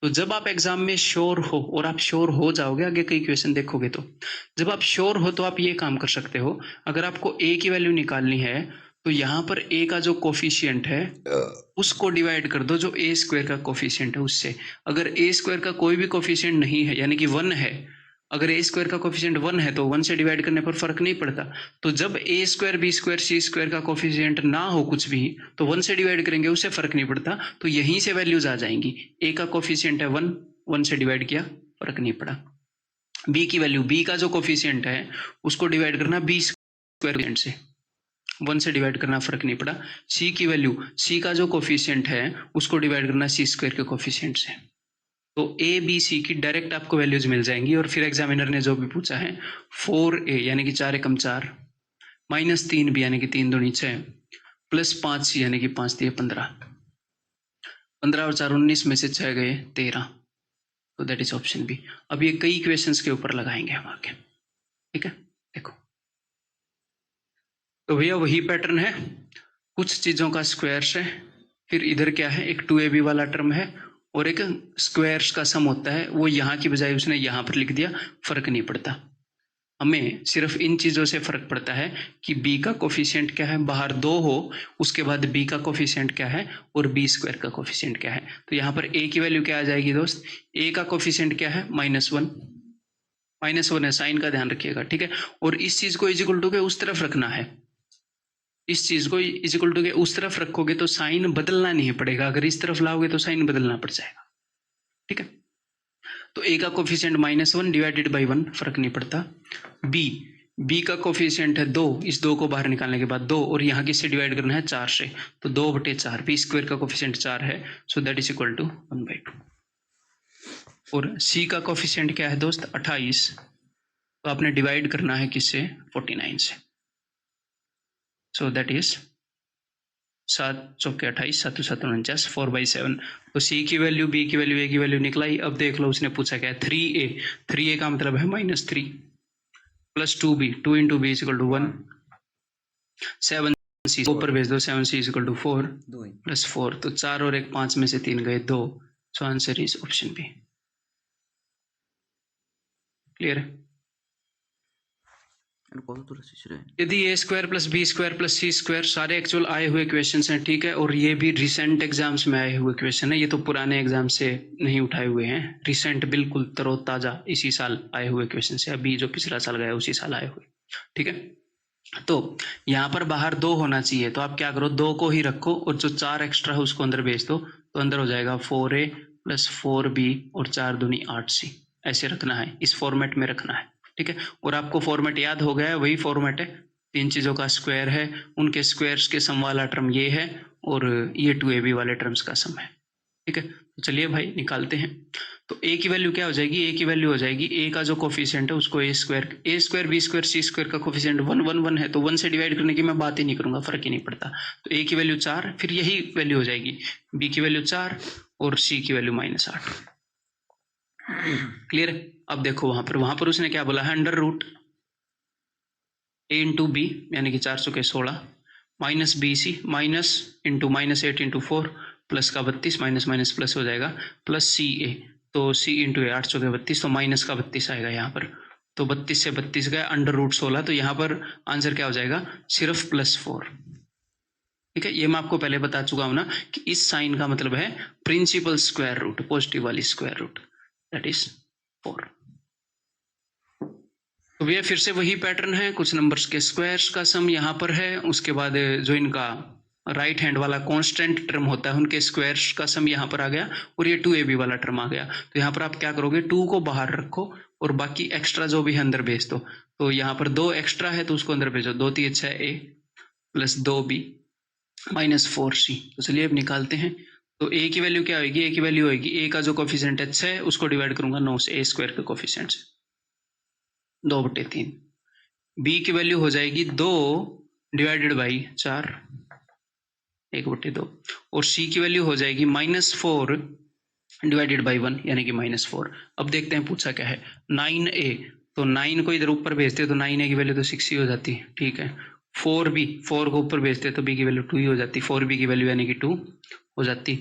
तो जब आप एग्जाम में श्योर हो, और आप श्योर हो जाओगे, आगे कई क्वेश्चन देखोगे, तो जब आप श्योर हो तो आप ये काम कर सकते हो, अगर आपको a की वैल्यू निकालनी है तो यहाँ पर a का जो कोफिशिएंट है उसको डिवाइड कर दो जो a स्क्वायर का कोफिशिएंट है उससे। अगर a स्क्वायर का कोई भी कोफिशिएंट नहीं है, यानी कि 1 है, अगर a स्क्वायर का कोफिशिएंट 1 है तो 1 से डिवाइड करने पर फर्क नहीं पड़ता। तो जब a square b square c square का कोफिशिएंट ना हो कुछ भी, तो 1 से डिवाइड करेंगे, उससे फर्क नहीं पड़ता। तो यहीं से वैल्यूज आ जाएंगी, a का कोफिशिएंट है 1, 1 से डिवाइड किया, फर्क नहीं पड़ा। b की वैल्यू, b का जो कोफिशिएंट है उसको डिवाइड करना b स्क्वायर से, 1 से डिवाइड करना, फर्क नहीं पड़ा। c की वैल्यू, c का जो कोफिशिएंट है उसको डिवाइड करना c स्क्वायर के कोफिशिएंट से। तो a b c की डायरेक्ट आपको वैल्यूज मिल जाएंगी। और फिर एग्जामिनर ने जो भी पूछा है, 4a यानी कि 4 एकम 4, माइनस 3b यानी कि 3 दूनी 6, प्लस 5c यानी कि 5 दिए 15, 15 और 4 19 में से 6 गए 13, तो दैट इज ऑप्शन बी। अब ये कई क्वेश्चंस के ऊपर लगाएंगे हम आगे, ठीक है। देखो, तो भैया वही पैटर्न है, कुछ चीजों का स्क्वायर्स है, फिर इधर क्या है, एक 2ab वाला टर्म है, और एक स्क्वायर्स का सम होता है, वो यहाँ की बजाय उसने यहाँ पर लिख दिया, फर्क नहीं पड़ता। हमें सिर्फ इन चीजों से फर्क पड़ता है कि b का कोफिशिएंट क्या है, बाहर 2 हो, उसके बाद b का कोफिशिएंट क्या है और b स्क्वायर का कोफिशिएंट क्या है। तो यहाँ पर a की वैल्यू क्या आ जाएगी दोस्त, a का कोफिशिएंट क्या है, -1, -1 है, साइन का ध्यान रखिएगा, ठीक है। और इस चीज को इज इक्वल टू के उस तरफ रखना है, इस चीज को इज इक्वल टू के उस तरफ रखोगे तो साइन बदलना नहीं पड़ेगा, अगर इस तरफ लाओगे तो साइन बदलना पड़ जाएगा, ठीक है। तो a का कोफिशिएंट -1 डिवाइडेड बाई 1, फर्क नहीं पड़ता। b का कोफिशिएंट है 2, इस 2 को बाहर निकालने के बाद 2, और यहाँ किससे डिवाइड करना है, 4 से, तो 2/4, b स्क्वायर का कोफिशिएंट 4 है, so that is equal to 1/2। और c का कोफिशिएंट क्या है दोस्त, 28, तो आपने डिवाइड करना है किससे, 49 से, सो दैट इज 7 चौके 28, 7 7 49, 4/7। तो c की वैल्यू, b की वैल्यू, a की वैल्यू निकलाई। अब देख लो उसने पूछा क्या है, 3a का मतलब है -3, plus 2b, 2 into B equal to 1, 7c ऊपर भेज दो, 7c इक्वल टू 4 प्लस 4, तो 4 और 1 5 में से 3 गए 2, so answer is option B. Clear है। यदि a square plus b square plus c square सारे एक्चुअल आए हुए क्वेश्चंस हैं, ठीक है, और ये भी रिसेंट एग्जाम्स में आए हुए क्वेश्चन है, ये तो पुराने एग्जाम से नहीं उठाए हुए हैं, रिसेंट बिल्कुल तरोताजा इसी साल आए हुए क्वेश्चन है, अभी जो पिछला साल गया उसी साल आए हुए, ठीक है। तो यहाँ पर बाहर 2 होना चाहिए, तो आप क्या करो, 2 को ही रखो और जो 4 एक्स्ट्रा है उसको अंदर भेज दो, तो अंदर हो जाएगा 4a प्लस 4b और 4 दूनी 8c, ऐसे रखना है, इस फॉर्मेट में रखना है, ठीक है। और आपको फॉर्मेट याद हो गया है, वही फॉर्मेट है, 3 चीजों का स्क्वायर है, उनके स्क्वायर्स के सम वाला टर्म ये है, और ये 2ab वाले टर्म्स का सम है, ठीक है। तो चलिए भाई निकालते हैं। तो a की वैल्यू क्या हो जाएगी, a की वैल्यू हो जाएगी, a का जो कोफिशिएंट है उसको a square b square c square का कोफिशिएंट 1 1 1 है, तो 1 से डिवाइड करने की मैं बात ही नहीं करूंगा, फर्क ही नहीं पड़ता। तो a की वैल्यू 4, फिर यही वैल्यू हो जाएगी, b की वैल्यू 4 और c की वैल्यू -8। क्लियर है। अब देखो वहां पर उसने क्या बोला है, under root, A into B यानी कि 4 चौके 16 minus B C minus into minus 8 into 4 plus का 32 माइनस माइनस प्लस हो जाएगा प्लस सी ए, तो सी इंटू ए 8 चौके 32, तो माइनस का 32 आएगा यहाँ पर, तो 32 से 32 गया अंडर रूट 16, तो यहाँ पर आंसर क्या हो जाएगा सिर्फ +4। ठीक है, ये मैं आपको पहले बता चुका हूं ना कि इस साइन का मतलब है प्रिंसिपल स्क्वायर रूट, पॉजिटिव वाली स्क्वायर रूट, दैट इज 4। तो भैया फिर से वही पैटर्न है, कुछ नंबर्स के स्क्वायर्स का सम यहाँ पर है, उसके बाद जो इनका राइट हैंड वाला कांस्टेंट टर्म होता है उनके स्क्वायर्स का सम यहाँ पर आ गया, और ये 2ab वाला टर्म आ गया। तो यहाँ पर आप क्या करोगे, 2 को बाहर रखो और बाकी एक्स्ट्रा जो भी है अंदर भेज दो। तो यहाँ पर 2 एक्स्ट्रा है तो उसको अंदर भेजो, 2 3 6 a plus 2b minus 4c। तो चलिए अब निकालते हैं। तो a की वैल्यू क्या होगी, a की वैल्यू होगी a का जो कोफिशिएंट है 6 उसको डिवाइड करूंगा 9 से, a स्क्वायर के कोफिशिएंट से 2/3। b की वैल्यू हो जाएगी 2 डिवाइडेड बाई 4 1/2, और c की वैल्यू हो जाएगी -4 डिवाइडेड बाई 1 यानी कि -4। अब देखते हैं पूछा क्या है, 9a, तो 9 को इधर ऊपर भेजते तो 9a की वैल्यू तो 6 ही हो जाती है। ठीक है, 4b, 4 को ऊपर भेजते तो b की वैल्यू 2 ही हो जाती, 4b की वैल्यू यानी कि 2 हो जाती,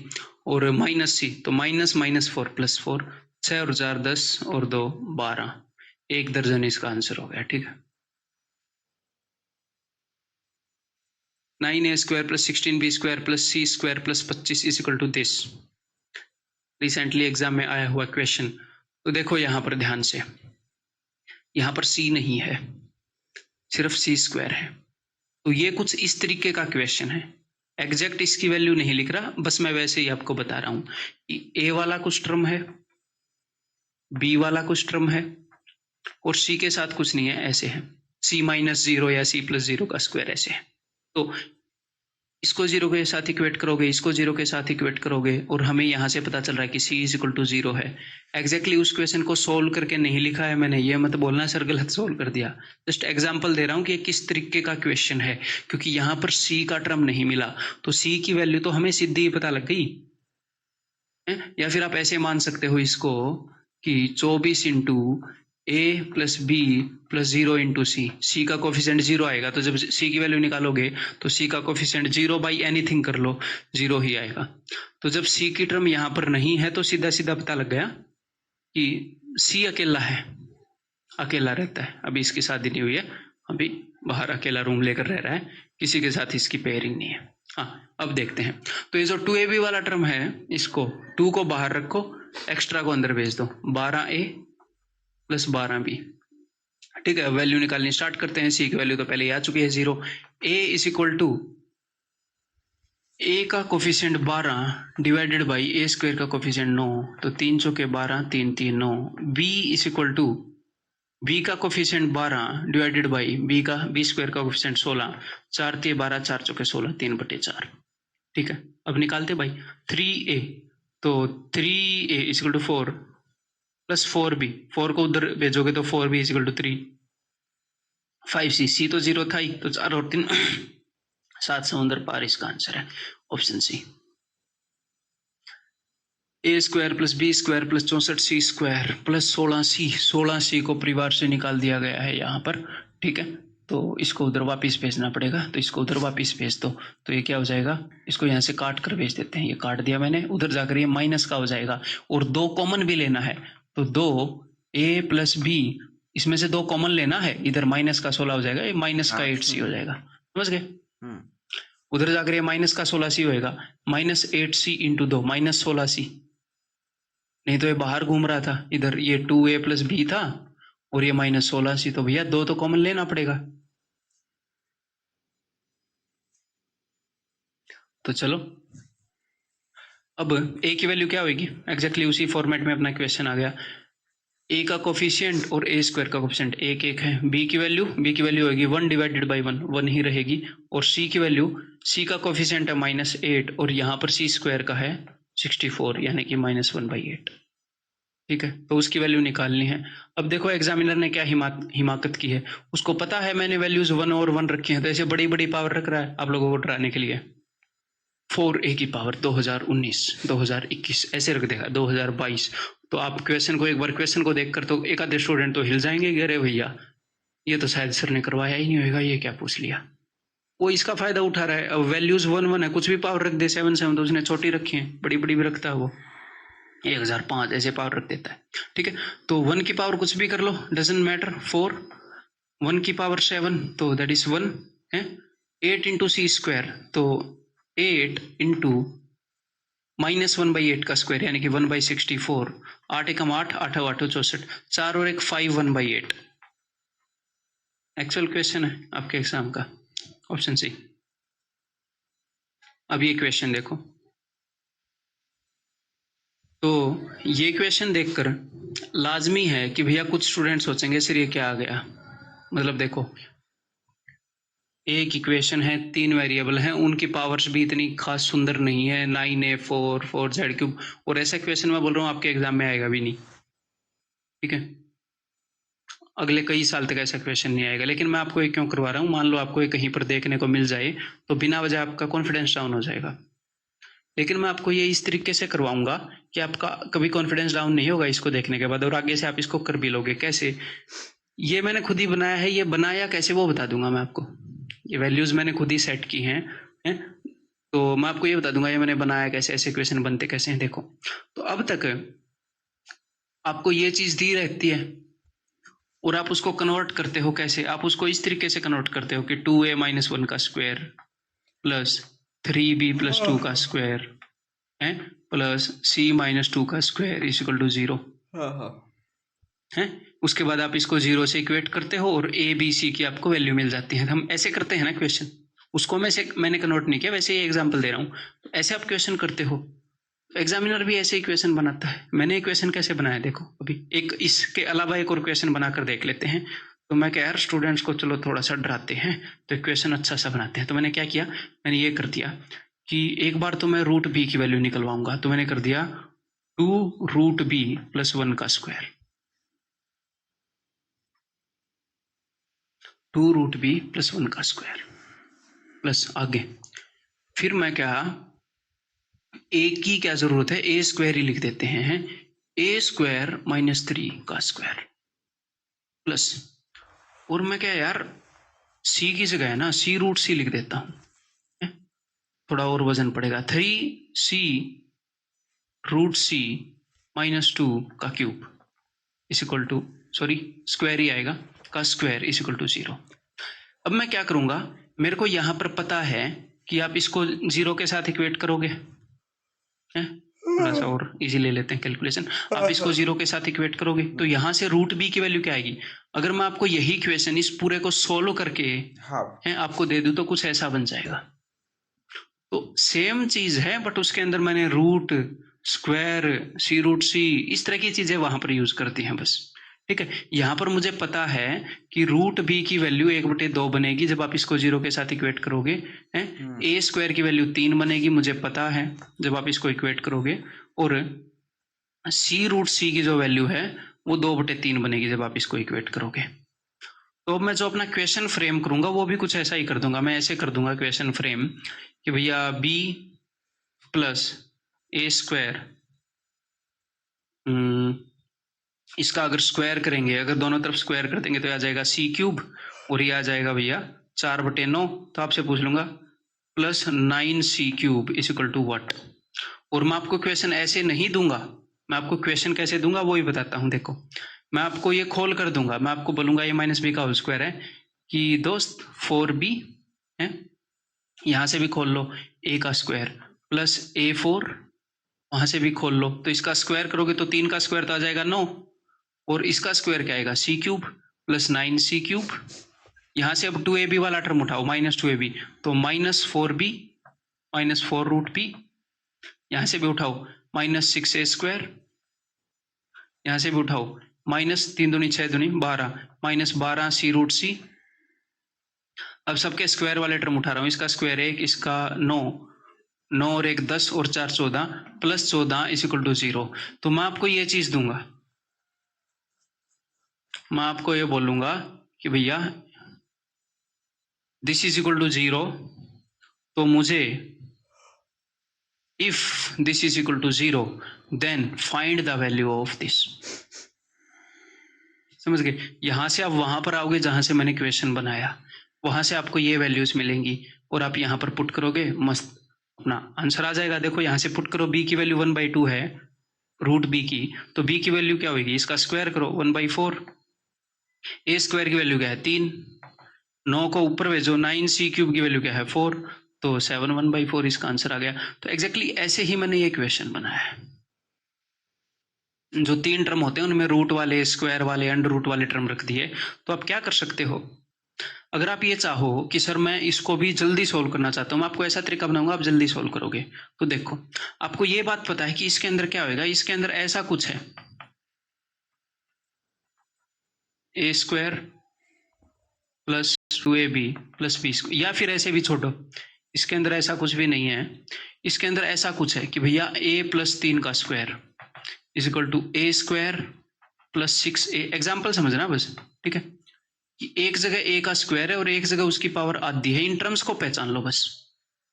और -c तो -4 + 4, 6 और 4 10 और 2 12, 1 दर्जन इसका आंसर हो गया। ठीक है, 9a square plus 16b square plus c square plus 25 is equal to this. Recently exam में आया हुआ क्वेश्चन। तो देखो यहाँ पर ध्यान से, यहाँ पर c नहीं है, सिर्फ c स्क्वायर है। तो ये कुछ इस तरीके का क्वेश्चन है, एग्जैक्ट इसकी वैल्यू नहीं लिख रहा, बस मैं वैसे ही आपको बता रहा हूँ कि a वाला कुछ टर्म है, b वाला कुछ टर्म है, और c के साथ कुछ नहीं है, ऐसे है c-0 या c+0 का स्क्वायर ऐसे है। तो इसको 0 के साथ इक्वेट करोगे, इसको 0 के साथ इक्वेट करोगे, और हमें यहाँ से पता चल रहा है कि c = 0 है। एग्जैक्टली उस क्वेश्चन को सोल्व करके नहीं लिखा है मैंने, ये मत बोलना सर गलत सोल्व कर दिया, जस्ट एग्जांपल दे रहा हूँ कि ये किस तरीके का क्वेश्चन है, क्योंकि यहाँ पर c का टर्म नहीं मिला, तो c की वैल्यू तो हमें सीधी ही पता लग गई है? या फिर आप ऐसे मान सकते हो इसको कि 24 into a plus b plus 0 into c का कोफिशिएंट 0 आएगा, तो जब c की वैल्यू निकालोगे तो c का कोफिशिएंट 0 बाई एनीथिंग कर लो 0 ही आएगा। तो जब c की टर्म यहाँ पर नहीं है तो सीधा सीधा पता लग गया कि c अकेला है, अकेला रहता है, अभी इसकी शादी नहीं हुई है, अभी बाहर अकेला रूम लेकर रह रहा है, किसी के साथ इसकी पेयरिंग नहीं है। हाँ, अब देखते हैं। तो ये जो 2ab वाला टर्म है, इसको 2 को बाहर रखो, एक्स्ट्रा को अंदर भेज दो, 12a प्लस 12b। ठीक है, वैल्यू निकालनी स्टार्ट करते हैं। c की वैल्यू तो पहले ही आ चुकी है 0। a is equal to a का coefficient 12 divided by a square का कोफिशिएंट 9, तो 3 चौके 12 3 3 9। b is equal to b का coefficient 12 divided by b square का कोफिशिएंट 16, 4 3 12 4 चौके 16 3/4। ठीक है, अब निकालते भाई 3a, तो 3a is equal to 4 plus 4b, 4 को उधर भेजोगे तो 4b is equal to 3, 5c, c तो 0 था ही, तो 4 और 3 7 समुद्र पार, इसका आंसर है option C. a square plus b square plus 64c square plus 16c को परिवार से निकाल दिया गया है यहाँ पर। ठीक है, तो इसको उधर वापस भेजना पड़ेगा, तो इसको उधर वापस भेज दो, तो ये क्या हो जाएगा, इसको यहाँ से काट कर भेज देते हैं, ये काट दिया मैंने, उधर जाकर ये माइनस का हो जाएगा, और 2 कॉमन भी लेना है, तो 2a प्लस b, इसमें से 2 कॉमन लेना है, इधर माइनस का 16 हो जाएगा, ये माइनस का 8c हो जाएगा, समझ गए। उधर जाकर ये माइनस का 16c होएगा, -8c इंटू 2 -16c, नहीं तो ये बाहर घूम रहा था, इधर ये 2a प्लस b था और ये -16c, तो भैया 2 तो कॉमन लेना पड़ेगा। तो चलो अब a की वैल्यू क्या होगी, एग्जैक्टली उसी फॉर्मेट में अपना क्वेश्चन आ गया, a का कोफिशिएंट और a स्क्वायर का कोफिशिएंट 1 1 है, b की वैल्यू होगी 1 डिवाइडेड बाई 1, 1 ही रहेगी, और c की वैल्यू, c का कोफिशिएंट है -8 और यहाँ पर c स्क्वायर का है 64 यानी कि -1/8। ठीक है, तो उसकी वैल्यू निकालनी है। अब देखो एग्जामिनर ने क्या हिमाकत की है, उसको पता है मैंने वैल्यूज 1 और 1 रखी हैं, तो ऐसे बड़ी बड़ी पावर रख रहा है आप लोगों को डराने के लिए। 4a की पावर 2019 2021 ऐसे रख देगा 2022, तो आप क्वेश्चन को एक बार क्वेश्चन को देखकर तो एक आधे स्टूडेंट तो हिल जाएंगे कि अरे भैया ये तो शायद सर ने करवाया ही नहीं होगा, ये क्या पूछ लिया। वो इसका फायदा उठा रहा है। अब वैल्यूज 1 1 है, कुछ भी पावर रख दे 7 7, तो उसने छोटी रखी है, बड़ी बड़ी भी रखता है वो 1005 ऐसे पावर रख देता है। ठीक है, तो 1 की पावर कुछ भी कर लो, डजेंट मैटर। 4 1 की पावर 7 तो दैट इज 1 है। 8 इंटू सी स्क्वायर तो 8 इंटू -1/8 का स्क्वायर यानी कि 1/64। 8 एकम 8, 8 8 64, 4 और 1 5 1/8। एक्चुअल क्वेश्चन है आपके एग्जाम का, ऑप्शन सी। अब ये क्वेश्चन देखो, तो ये क्वेश्चन देखकर लाजमी है कि भैया कुछ स्टूडेंट सोचेंगे सर ये क्या आ गया। मतलब देखो, एक इक्वेशन है, 3 वेरिएबल हैं, उनकी पावर्स भी इतनी खास सुंदर नहीं है, 9a 4 4z3, और ऐसा क्वेश्चन मैं बोल रहा हूँ आपके एग्जाम में आएगा भी नहीं। ठीक है, अगले कई साल तक ऐसा क्वेश्चन नहीं आएगा। लेकिन मैं आपको ये क्यों करवा रहा हूँ, मान लो आपको ये कहीं पर देखने को मिल जाए तो बिना वजह आपका कॉन्फिडेंस डाउन हो जाएगा। लेकिन मैं आपको ये इस तरीके से करवाऊंगा कि आपका कभी कॉन्फिडेंस डाउन नहीं होगा इसको देखने के बाद, और आगे से आप इसको कर भी लोगे। कैसे? ये मैंने खुद ही बनाया है, ये बनाया कैसे वो बता दूंगा मैं आपको। ये वैल्यूज मैंने खुद ही सेट की हैं, हैं? तो मैं आपको ये बता दूंगा ये मैंने बनाया कैसे, ऐसे क्वेश्चन बनते कैसे हैं। देखो, तो अब तक आपको ये चीज दी रहती है और आप उसको कन्वर्ट करते हो कैसे? आप उसको इस तरीके से कन्वर्ट करते हो कि 2a - 1 का स्क्वायर प्लस 3b + 2 का स्क्वायर है प्लस c - 2 का स्क्वायर इज इक्वल टू 0 है। उसके बाद आप इसको 0 से इक्वेट करते हो और a b c की आपको वैल्यू मिल जाती है। हम ऐसे करते हैं ना क्वेश्चन, उसको मैंने कन्वर्ट नहीं किया, वैसे ही एग्जाम्पल दे रहा हूँ। तो ऐसे आप क्वेश्चन करते हो, एग्जामिनर भी ऐसे इक्वेशन बनाता है। मैंने इक्वेशन कैसे बनाया देखो, अभी एक इसके अलावा एक और क्वेश्चन बनाकर देख लेते हैं। तो मैं क्या यार स्टूडेंट्स को चलो थोड़ा सा डराते हैं तो इक्वेशन अच्छा सा बनाते हैं। तो मैंने क्या किया, मैंने ये कर दिया कि एक बार तो मैं रूट बी की वैल्यू निकलवाऊंगा। तो मैंने कर दिया 2√b + 1 का स्क्वायर, 2√b + 1 का स्क्वायर प्लस आगे फिर मैं क्या, ए की क्या जरूरत है, ए स्क्वायर ही लिख देते हैं। a² - 3 का स्क्वायर प्लस, और मैं क्या यार सी की जगह है ना c√c लिख देता हूं, थोड़ा और वजन पड़ेगा। 3c √c - 2 का cube is equal to, sorry square ही आएगा, का स्क्वायर इज इक्वल टू 0। अब मैं क्या करूंगा, मेरे को यहां पर पता है कि आप इसको 0 के साथ इक्वेट करोगे, थोड़ा सा और इजी ले लेते हैं कैलकुलेशन। आप इसको 0 के साथ इक्वेट करोगे तो यहाँ से √b की वैल्यू क्या आएगी। अगर मैं आपको यही क्वेश्चन इस पूरे को सोल्व करके आपको दे दूं तो कुछ ऐसा बन जाएगा। तो सेम चीज है बट उसके अंदर मैंने रूट, स्क्वायर, c√c इस तरह की चीजें वहां पर यूज करती हैं बस। ठीक है, यहाँ पर मुझे पता है कि √b की वैल्यू 1/2 बनेगी जब आप इसको 0 के साथ इक्वेट करोगे। a² की वैल्यू 3 बनेगी, मुझे पता है जब आप इसको इक्वेट करोगे। और c√c की जो वैल्यू है वो 2/3 बनेगी जब आप इसको इक्वेट करोगे। तो अब मैं जो अपना क्वेश्चन फ्रेम करूंगा वो भी कुछ ऐसा ही कर दूंगा। मैं ऐसे कर दूंगा क्वेश्चन फ्रेम कि भैया b + a², इसका अगर स्क्वायर करेंगे, अगर दोनों तरफ स्क्वायर कर देंगे तो आ जाएगा c³ और ये आ जाएगा भैया 4/9। तो आपसे पूछ लूंगा plus 9c³ is equal to what. और मैं आपको क्वेश्चन ऐसे नहीं दूंगा, मैं आपको क्वेश्चन कैसे दूंगा वो ही बताता हूँ। देखो, मैं आपको ये खोल कर दूंगा, मैं आपको बोलूंगा a - b का होल स्क्वायर है कि दोस्त 4b है, यहां से भी खोल लो a का स्क्वायर प्लस a4, वहां से भी खोल लो तो इसका स्क्वायर करोगे तो 3 का स्क्वायर तो आ जाएगा 9, और इसका स्क्वायर क्या आएगा c³ प्लस 9c³। यहां से अब 2ab वाला टर्म उठाओ -2ab, तो -4b -4√b, यहां से भी उठाओ -6a², यहां से भी उठाओ -3 दूनी 6 दूनी 12 -12c√c। अब सबके स्क्वायर वाले टर्म उठा रहा हूं, इसका स्क्वायर 1, इसका 9, 9 और 1 10 और 4 14 प्लस 14 इज इक्वल टू 0। तो मैं आपको ये चीज दूंगा, मैं आपको ये बोलूंगा कि भैया दिस इज इक्वल टू 0, तो मुझे if this is equal to 0 then find the value of this. समझ गए? यहाँ से आप वहां पर आओगे जहां से मैंने क्वेश्चन बनाया, वहां से आपको ये वैल्यूज मिलेंगी और आप यहाँ पर पुट करोगे, मस्त अपना आंसर आ जाएगा। देखो यहाँ से पुट करो, b की वैल्यू 1/2 है, रूट b की, तो b की वैल्यू क्या होगी, इसका स्क्वायर करो 1/4। a स्क्वायर की वैल्यू क्या है 3, 9 को ऊपर भेजो, 9c क्यूब की वैल्यू क्या है 4, तो 7 1/4 इसका आंसर आ गया। तो एग्जैक्टली ऐसे ही मैंने ये क्वेश्चन बनाया है। जो 3 टर्म होते हैं उनमें रूट वाले, स्क्वायर वाले, अंडर रूट वाले टर्म रख दिए। तो आप क्या कर सकते हो, अगर आप ये चाहो कि सर मैं इसको भी जल्दी सोल्व करना चाहता हूँ, मैं आपको ऐसा तरीका बनाऊंगा आप जल्दी सोल्व करोगे। तो देखो, आपको ये बात पता है कि इसके अंदर क्या होगा, इसके अंदर ऐसा कुछ है, a square plus 2ab plus b square, या फिर ऐसे भी छोड़ो, इसके अंदर ऐसा कुछ भी नहीं है। इसके अंदर ऐसा कुछ है कि भैया a प्लस 3 का square is equal to a square plus 6a। Example समझना बस, ठीक है, कि एक जगह a का स्क्वायर है और एक जगह उसकी पावर आधी है। इन टर्म्स को पहचान लो बस,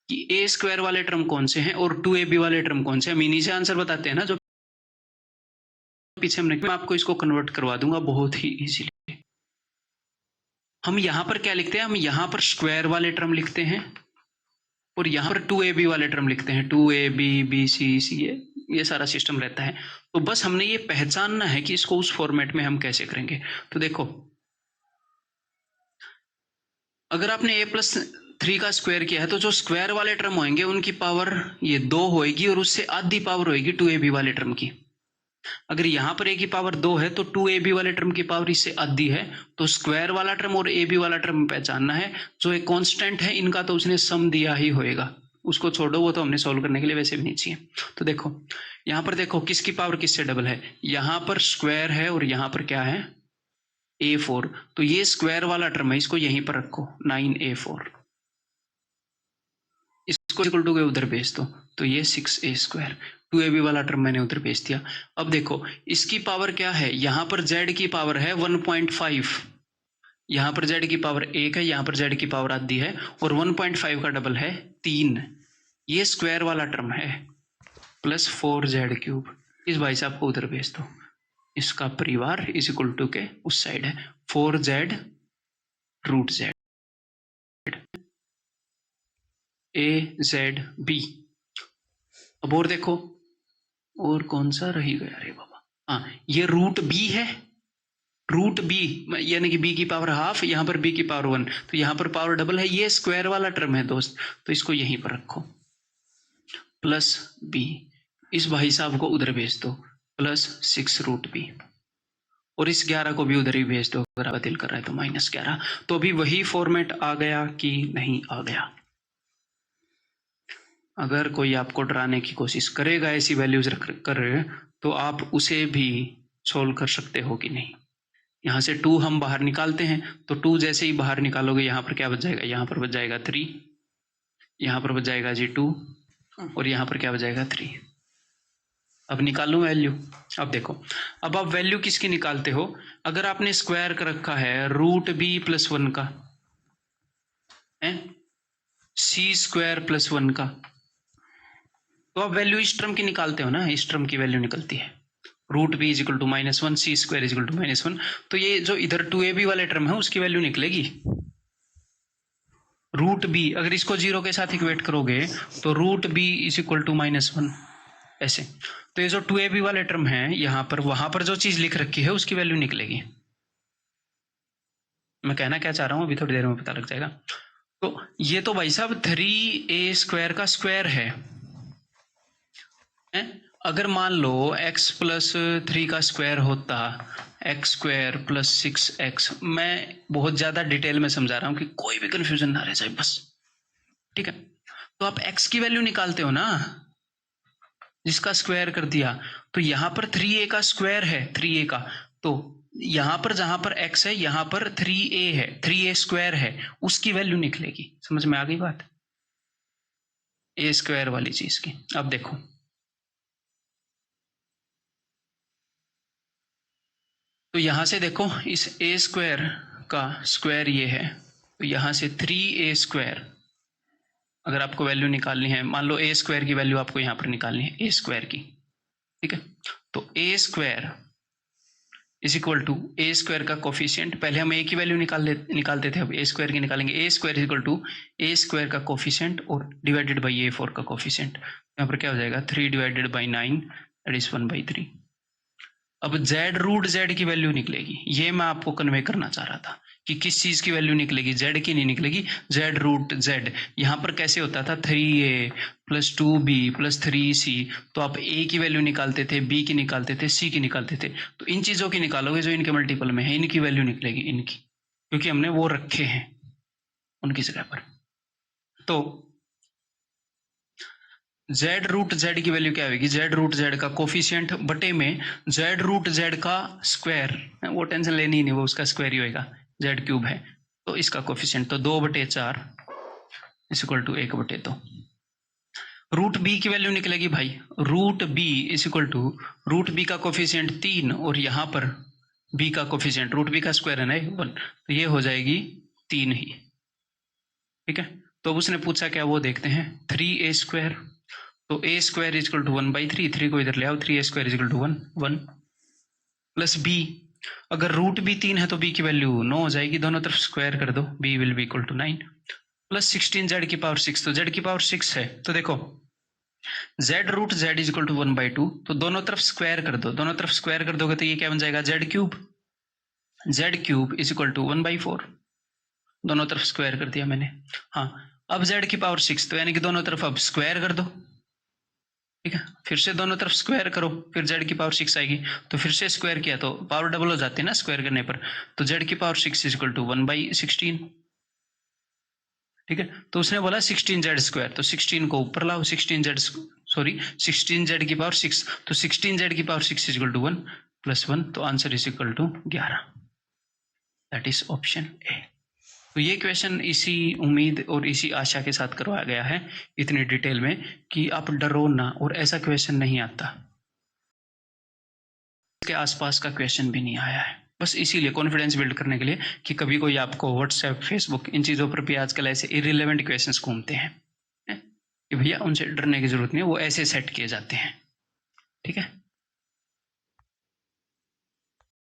कि a स्क्वायर वाले टर्म कौन से हैं और 2ab वाले टर्म कौन से हैं। हम इन्हीं से आंसर बताते हैं ना, जो पीछे हमने, मैं आपको इसको कन्वर्ट करवा दूंगा बहुत ही इजीली। हम यहाँ पर क्या लिखते हैं, हम यहाँ पर स्क्वायर वाले टर्म लिखते हैं और यहाँ पर 2ab वाले टर्म लिखते हैं, 2ab bc ca, ये सारा सिस्टम रहता है। तो बस हमने ये पहचानना है कि इसको उस फॉर्मेट में हम कैसे करेंगे। तो देखो, अगर आपने a प्लस 3 का स्क्वायर किया है तो जो स्क्वायर वाले टर्म होंगे उनकी पावर ये 2 होगी और उससे आधी पावर होगी 2ab वाले टर्म की। अगर यहाँ पर a की पावर 2 है तो 2ab वाले टर्म की पावर इससे आधी है। तो स्क्वायर वाला टर्म और ab वाला टर्म पहचानना है। जो एक कांस्टेंट है इनका तो उसने सम दिया ही होएगा, उसको छोड़ो, वो तो हमने सॉल्व करने के लिए वैसे भी नहीं चाहिए। तो देखो यहाँ पर देखो किसकी पावर किससे डबल है, यहाँ पर स्क्वायर है और यहाँ पर क्या है a4। तो ये स्क्वायर वाला टर्म है, इसको यहीं पर रखो 9a4, इसको इक्वल टू के उधर भेज दो, तो ये 6a स्क्वायर, 2ab वाला टर्म मैंने उधर भेज दिया। अब देखो इसकी पावर क्या है, यहाँ पर z की पावर है 1.5, यहाँ पर z की पावर 1 है, यहाँ पर z की पावर आधी है और 1.5 का डबल है 3। ये स्क्वायर वाला टर्म है प्लस 4z क्यूब, इस भाई साहब को उधर भेज दो। इसका परिवार इज इक्वल टू के उस साइड है 4z रूट z a/z/b। अब और देखो, और कौन सा रही गया रे बाबा, हाँ ये रूट b है, रूट b यानी कि b की पावर हाफ, यहाँ पर b की पावर 1, तो यहाँ पर पावर डबल है। ये स्क्वायर वाला टर्म है दोस्त, तो इसको यहीं पर रखो प्लस b, इस भाई साहब को उधर भेज दो प्लस 6 रूट b, और इस 11 को भी उधर ही भेज दो, अगर आपका दिल कर रहा है तो -11। तो अभी वही फॉर्मेट आ गया कि नहीं आ गया। अगर कोई आपको डराने की कोशिश करेगा ऐसी वैल्यूज रख कर, तो आप उसे भी सोल्व कर सकते हो कि नहीं। यहाँ से 2 हम बाहर निकालते हैं, तो 2 जैसे ही बाहर निकालोगे यहाँ पर क्या बच जाएगा, यहाँ पर बच जाएगा 3, यहाँ पर बच जाएगा जी 2 और यहाँ पर क्या बच जाएगा 3। अब निकालूं वैल्यू। अब देखो, अब आप वैल्यू किसकी निकालते हो, अगर आपने स्क्वायर कर रखा है रूट b प्लस 1 का है, c स्क्वायर प्लस 1 का, तो आप वैल्यू इस टर्म की निकालते हो ना, इस टर्म की वैल्यू निकलती है root b is equal to -1, c square is equal to -1। तो ये जो इधर 2ab वाले टर्म है उसकी वैल्यू निकलेगी रूट b। अगर इसको 0 के साथ इक्वेट करोगे तो root b is equal to -1 ऐसे। तो ये जो 2ab वाले टर्म है यहाँ पर, वहां पर जो चीज लिख रखी है उसकी वैल्यू निकलेगी। मैं कहना क्या चाह रहा हूँ अभी थोड़ी देर में पता लग जाएगा। तो ये तो भाई साहब 3a स्क्वायर का स्क्वायर है। अगर मान लो x प्लस 3 का स्क्वायर होता x स्क्वायर प्लस 6x, मैं बहुत ज्यादा डिटेल में समझा रहा हूँ कि कोई भी कंफ्यूजन ना रह जाए बस, ठीक है। तो आप x की वैल्यू निकालते हो ना, जिसका स्क्वायर कर दिया, तो यहाँ पर 3a का स्क्वायर है 3a का, तो यहाँ पर जहां पर x है यहाँ पर 3a है, 3a स्क्वायर है, उसकी वैल्यू निकलेगी। समझ में आ गई बात, a स्क्वायर वाली चीज की। अब देखो तो यहां से देखो, इस a स्क्वायर का स्क्वायर ये है, तो यहां से 3a स्क्वायर अगर आपको वैल्यू निकालनी है, मान लो a स्क्वायर की वैल्यू आपको यहाँ पर निकालनी है a स्क्वायर की, ठीक है। तो a square is equal to A square का कोफिशिएंट, पहले हम ए की वैल्यू निकालते थे, अब ए स्क्वायर की निकालेंगे। A square is equal to A square का कोफिशिएंट और डिवाइडेड बाई ए 4 का कोफिशिएंट। यहाँ पर क्या हो जाएगा 3 डिवाइडेड बाई 9 दैट इज 1/3। अब जेड रूट जेड की वैल्यू निकलेगी, ये मैं आपको कन्वे करना चाह रहा था कि किस चीज की वैल्यू निकलेगी, जेड की नहीं निकलेगी, जेड रूट जेड। यहाँ पर कैसे होता था 3a plus 2b plus 3c, तो आप a की वैल्यू निकालते थे, b की निकालते थे, c की निकालते थे, तो इन चीजों की निकालोगे जो इनके मल्टीपल में है, इनकी वैल्यू निकलेगी, इनकी, क्योंकि हमने वो रखे हैं उनकी जगह पर। तो जेड रूट जेड की वैल्यू क्या होगी, जेड रूट जेड का कोफिशिएंट बटे में जेड रूट जेड का स्क्वायर, वो टेंशन लेनी ही नहीं, वो उसका स्क्वायर ही होगा, जेड क्यूब है तो इसका कोफिशिएंट, तो 2/4 is equal to 1/2। Root B की वैल्यू निकलेगी भाई, root B is equal to root B का कोफिशिएंट 3 और यहाँ पर बी का कोफिशिएंट, रूट बी का स्क्वायर है ना 1, तो ये हो जाएगी 3 ही। ठीक है, तो अब उसने पूछा क्या, वो देखते हैं। 3a स्क्वायर, तो a square is equal to 1/3, 3 को इधर ले आओ, 3a square is equal to 1 plus b, अगर रूट b 3 है तो b की वैल्यू 9 हो जाएगी, दोनों तरफ स्क्वायर कर दो, b will be equal to 9 plus 16 z की पावर 6, तो z की पावर 6 है, तो देखो z root z is equal to 1/2, तो दोनों तरफ स्क्वायर कर दो, दोनों तरफ स्क्वायर कर दोगे तो ये क्या बन जाएगा z cube is equal to 1/4, दोनों तरफ स्क्वायर कर दिया मैंने। हाँ, अब z की पावर 6, तो यानी कि दोनों तरफ अब स्क्वायर कर दो, ठीक है, फिर से दोनों तरफ स्क्वायर करो, फिर z की पावर 6 आएगी, तो फिर से स्क्वायर किया तो पावर डबल हो जाती है ना स्क्वायर करने पर, तो z की पावर 6 इज इक्वल टू 1/16। ठीक है, तो उसने बोला 16z स्क्वायर, तो 16 को ऊपर लाओ, 16z की पावर 6, तो 16z की power 6 is equal to 1 plus 1, तो answer is equal to 11, that is option A. तो ये क्वेश्चन इसी उम्मीद और इसी आशा के साथ करवाया गया है इतनी डिटेल में कि आप डरो ना, और ऐसा क्वेश्चन नहीं आता, इसके आसपास का क्वेश्चन भी नहीं आया है, बस इसीलिए कॉन्फिडेंस बिल्ड करने के लिए कि कभी कोई आपको व्हाट्सएप फेसबुक इन चीज़ों पर भी आजकल ऐसे इरिलेवेंट क्वेश्चंस घूमते हैं कि भैया उनसे डरने की जरूरत नहीं है, वो ऐसे सेट किए जाते हैं। ठीक है।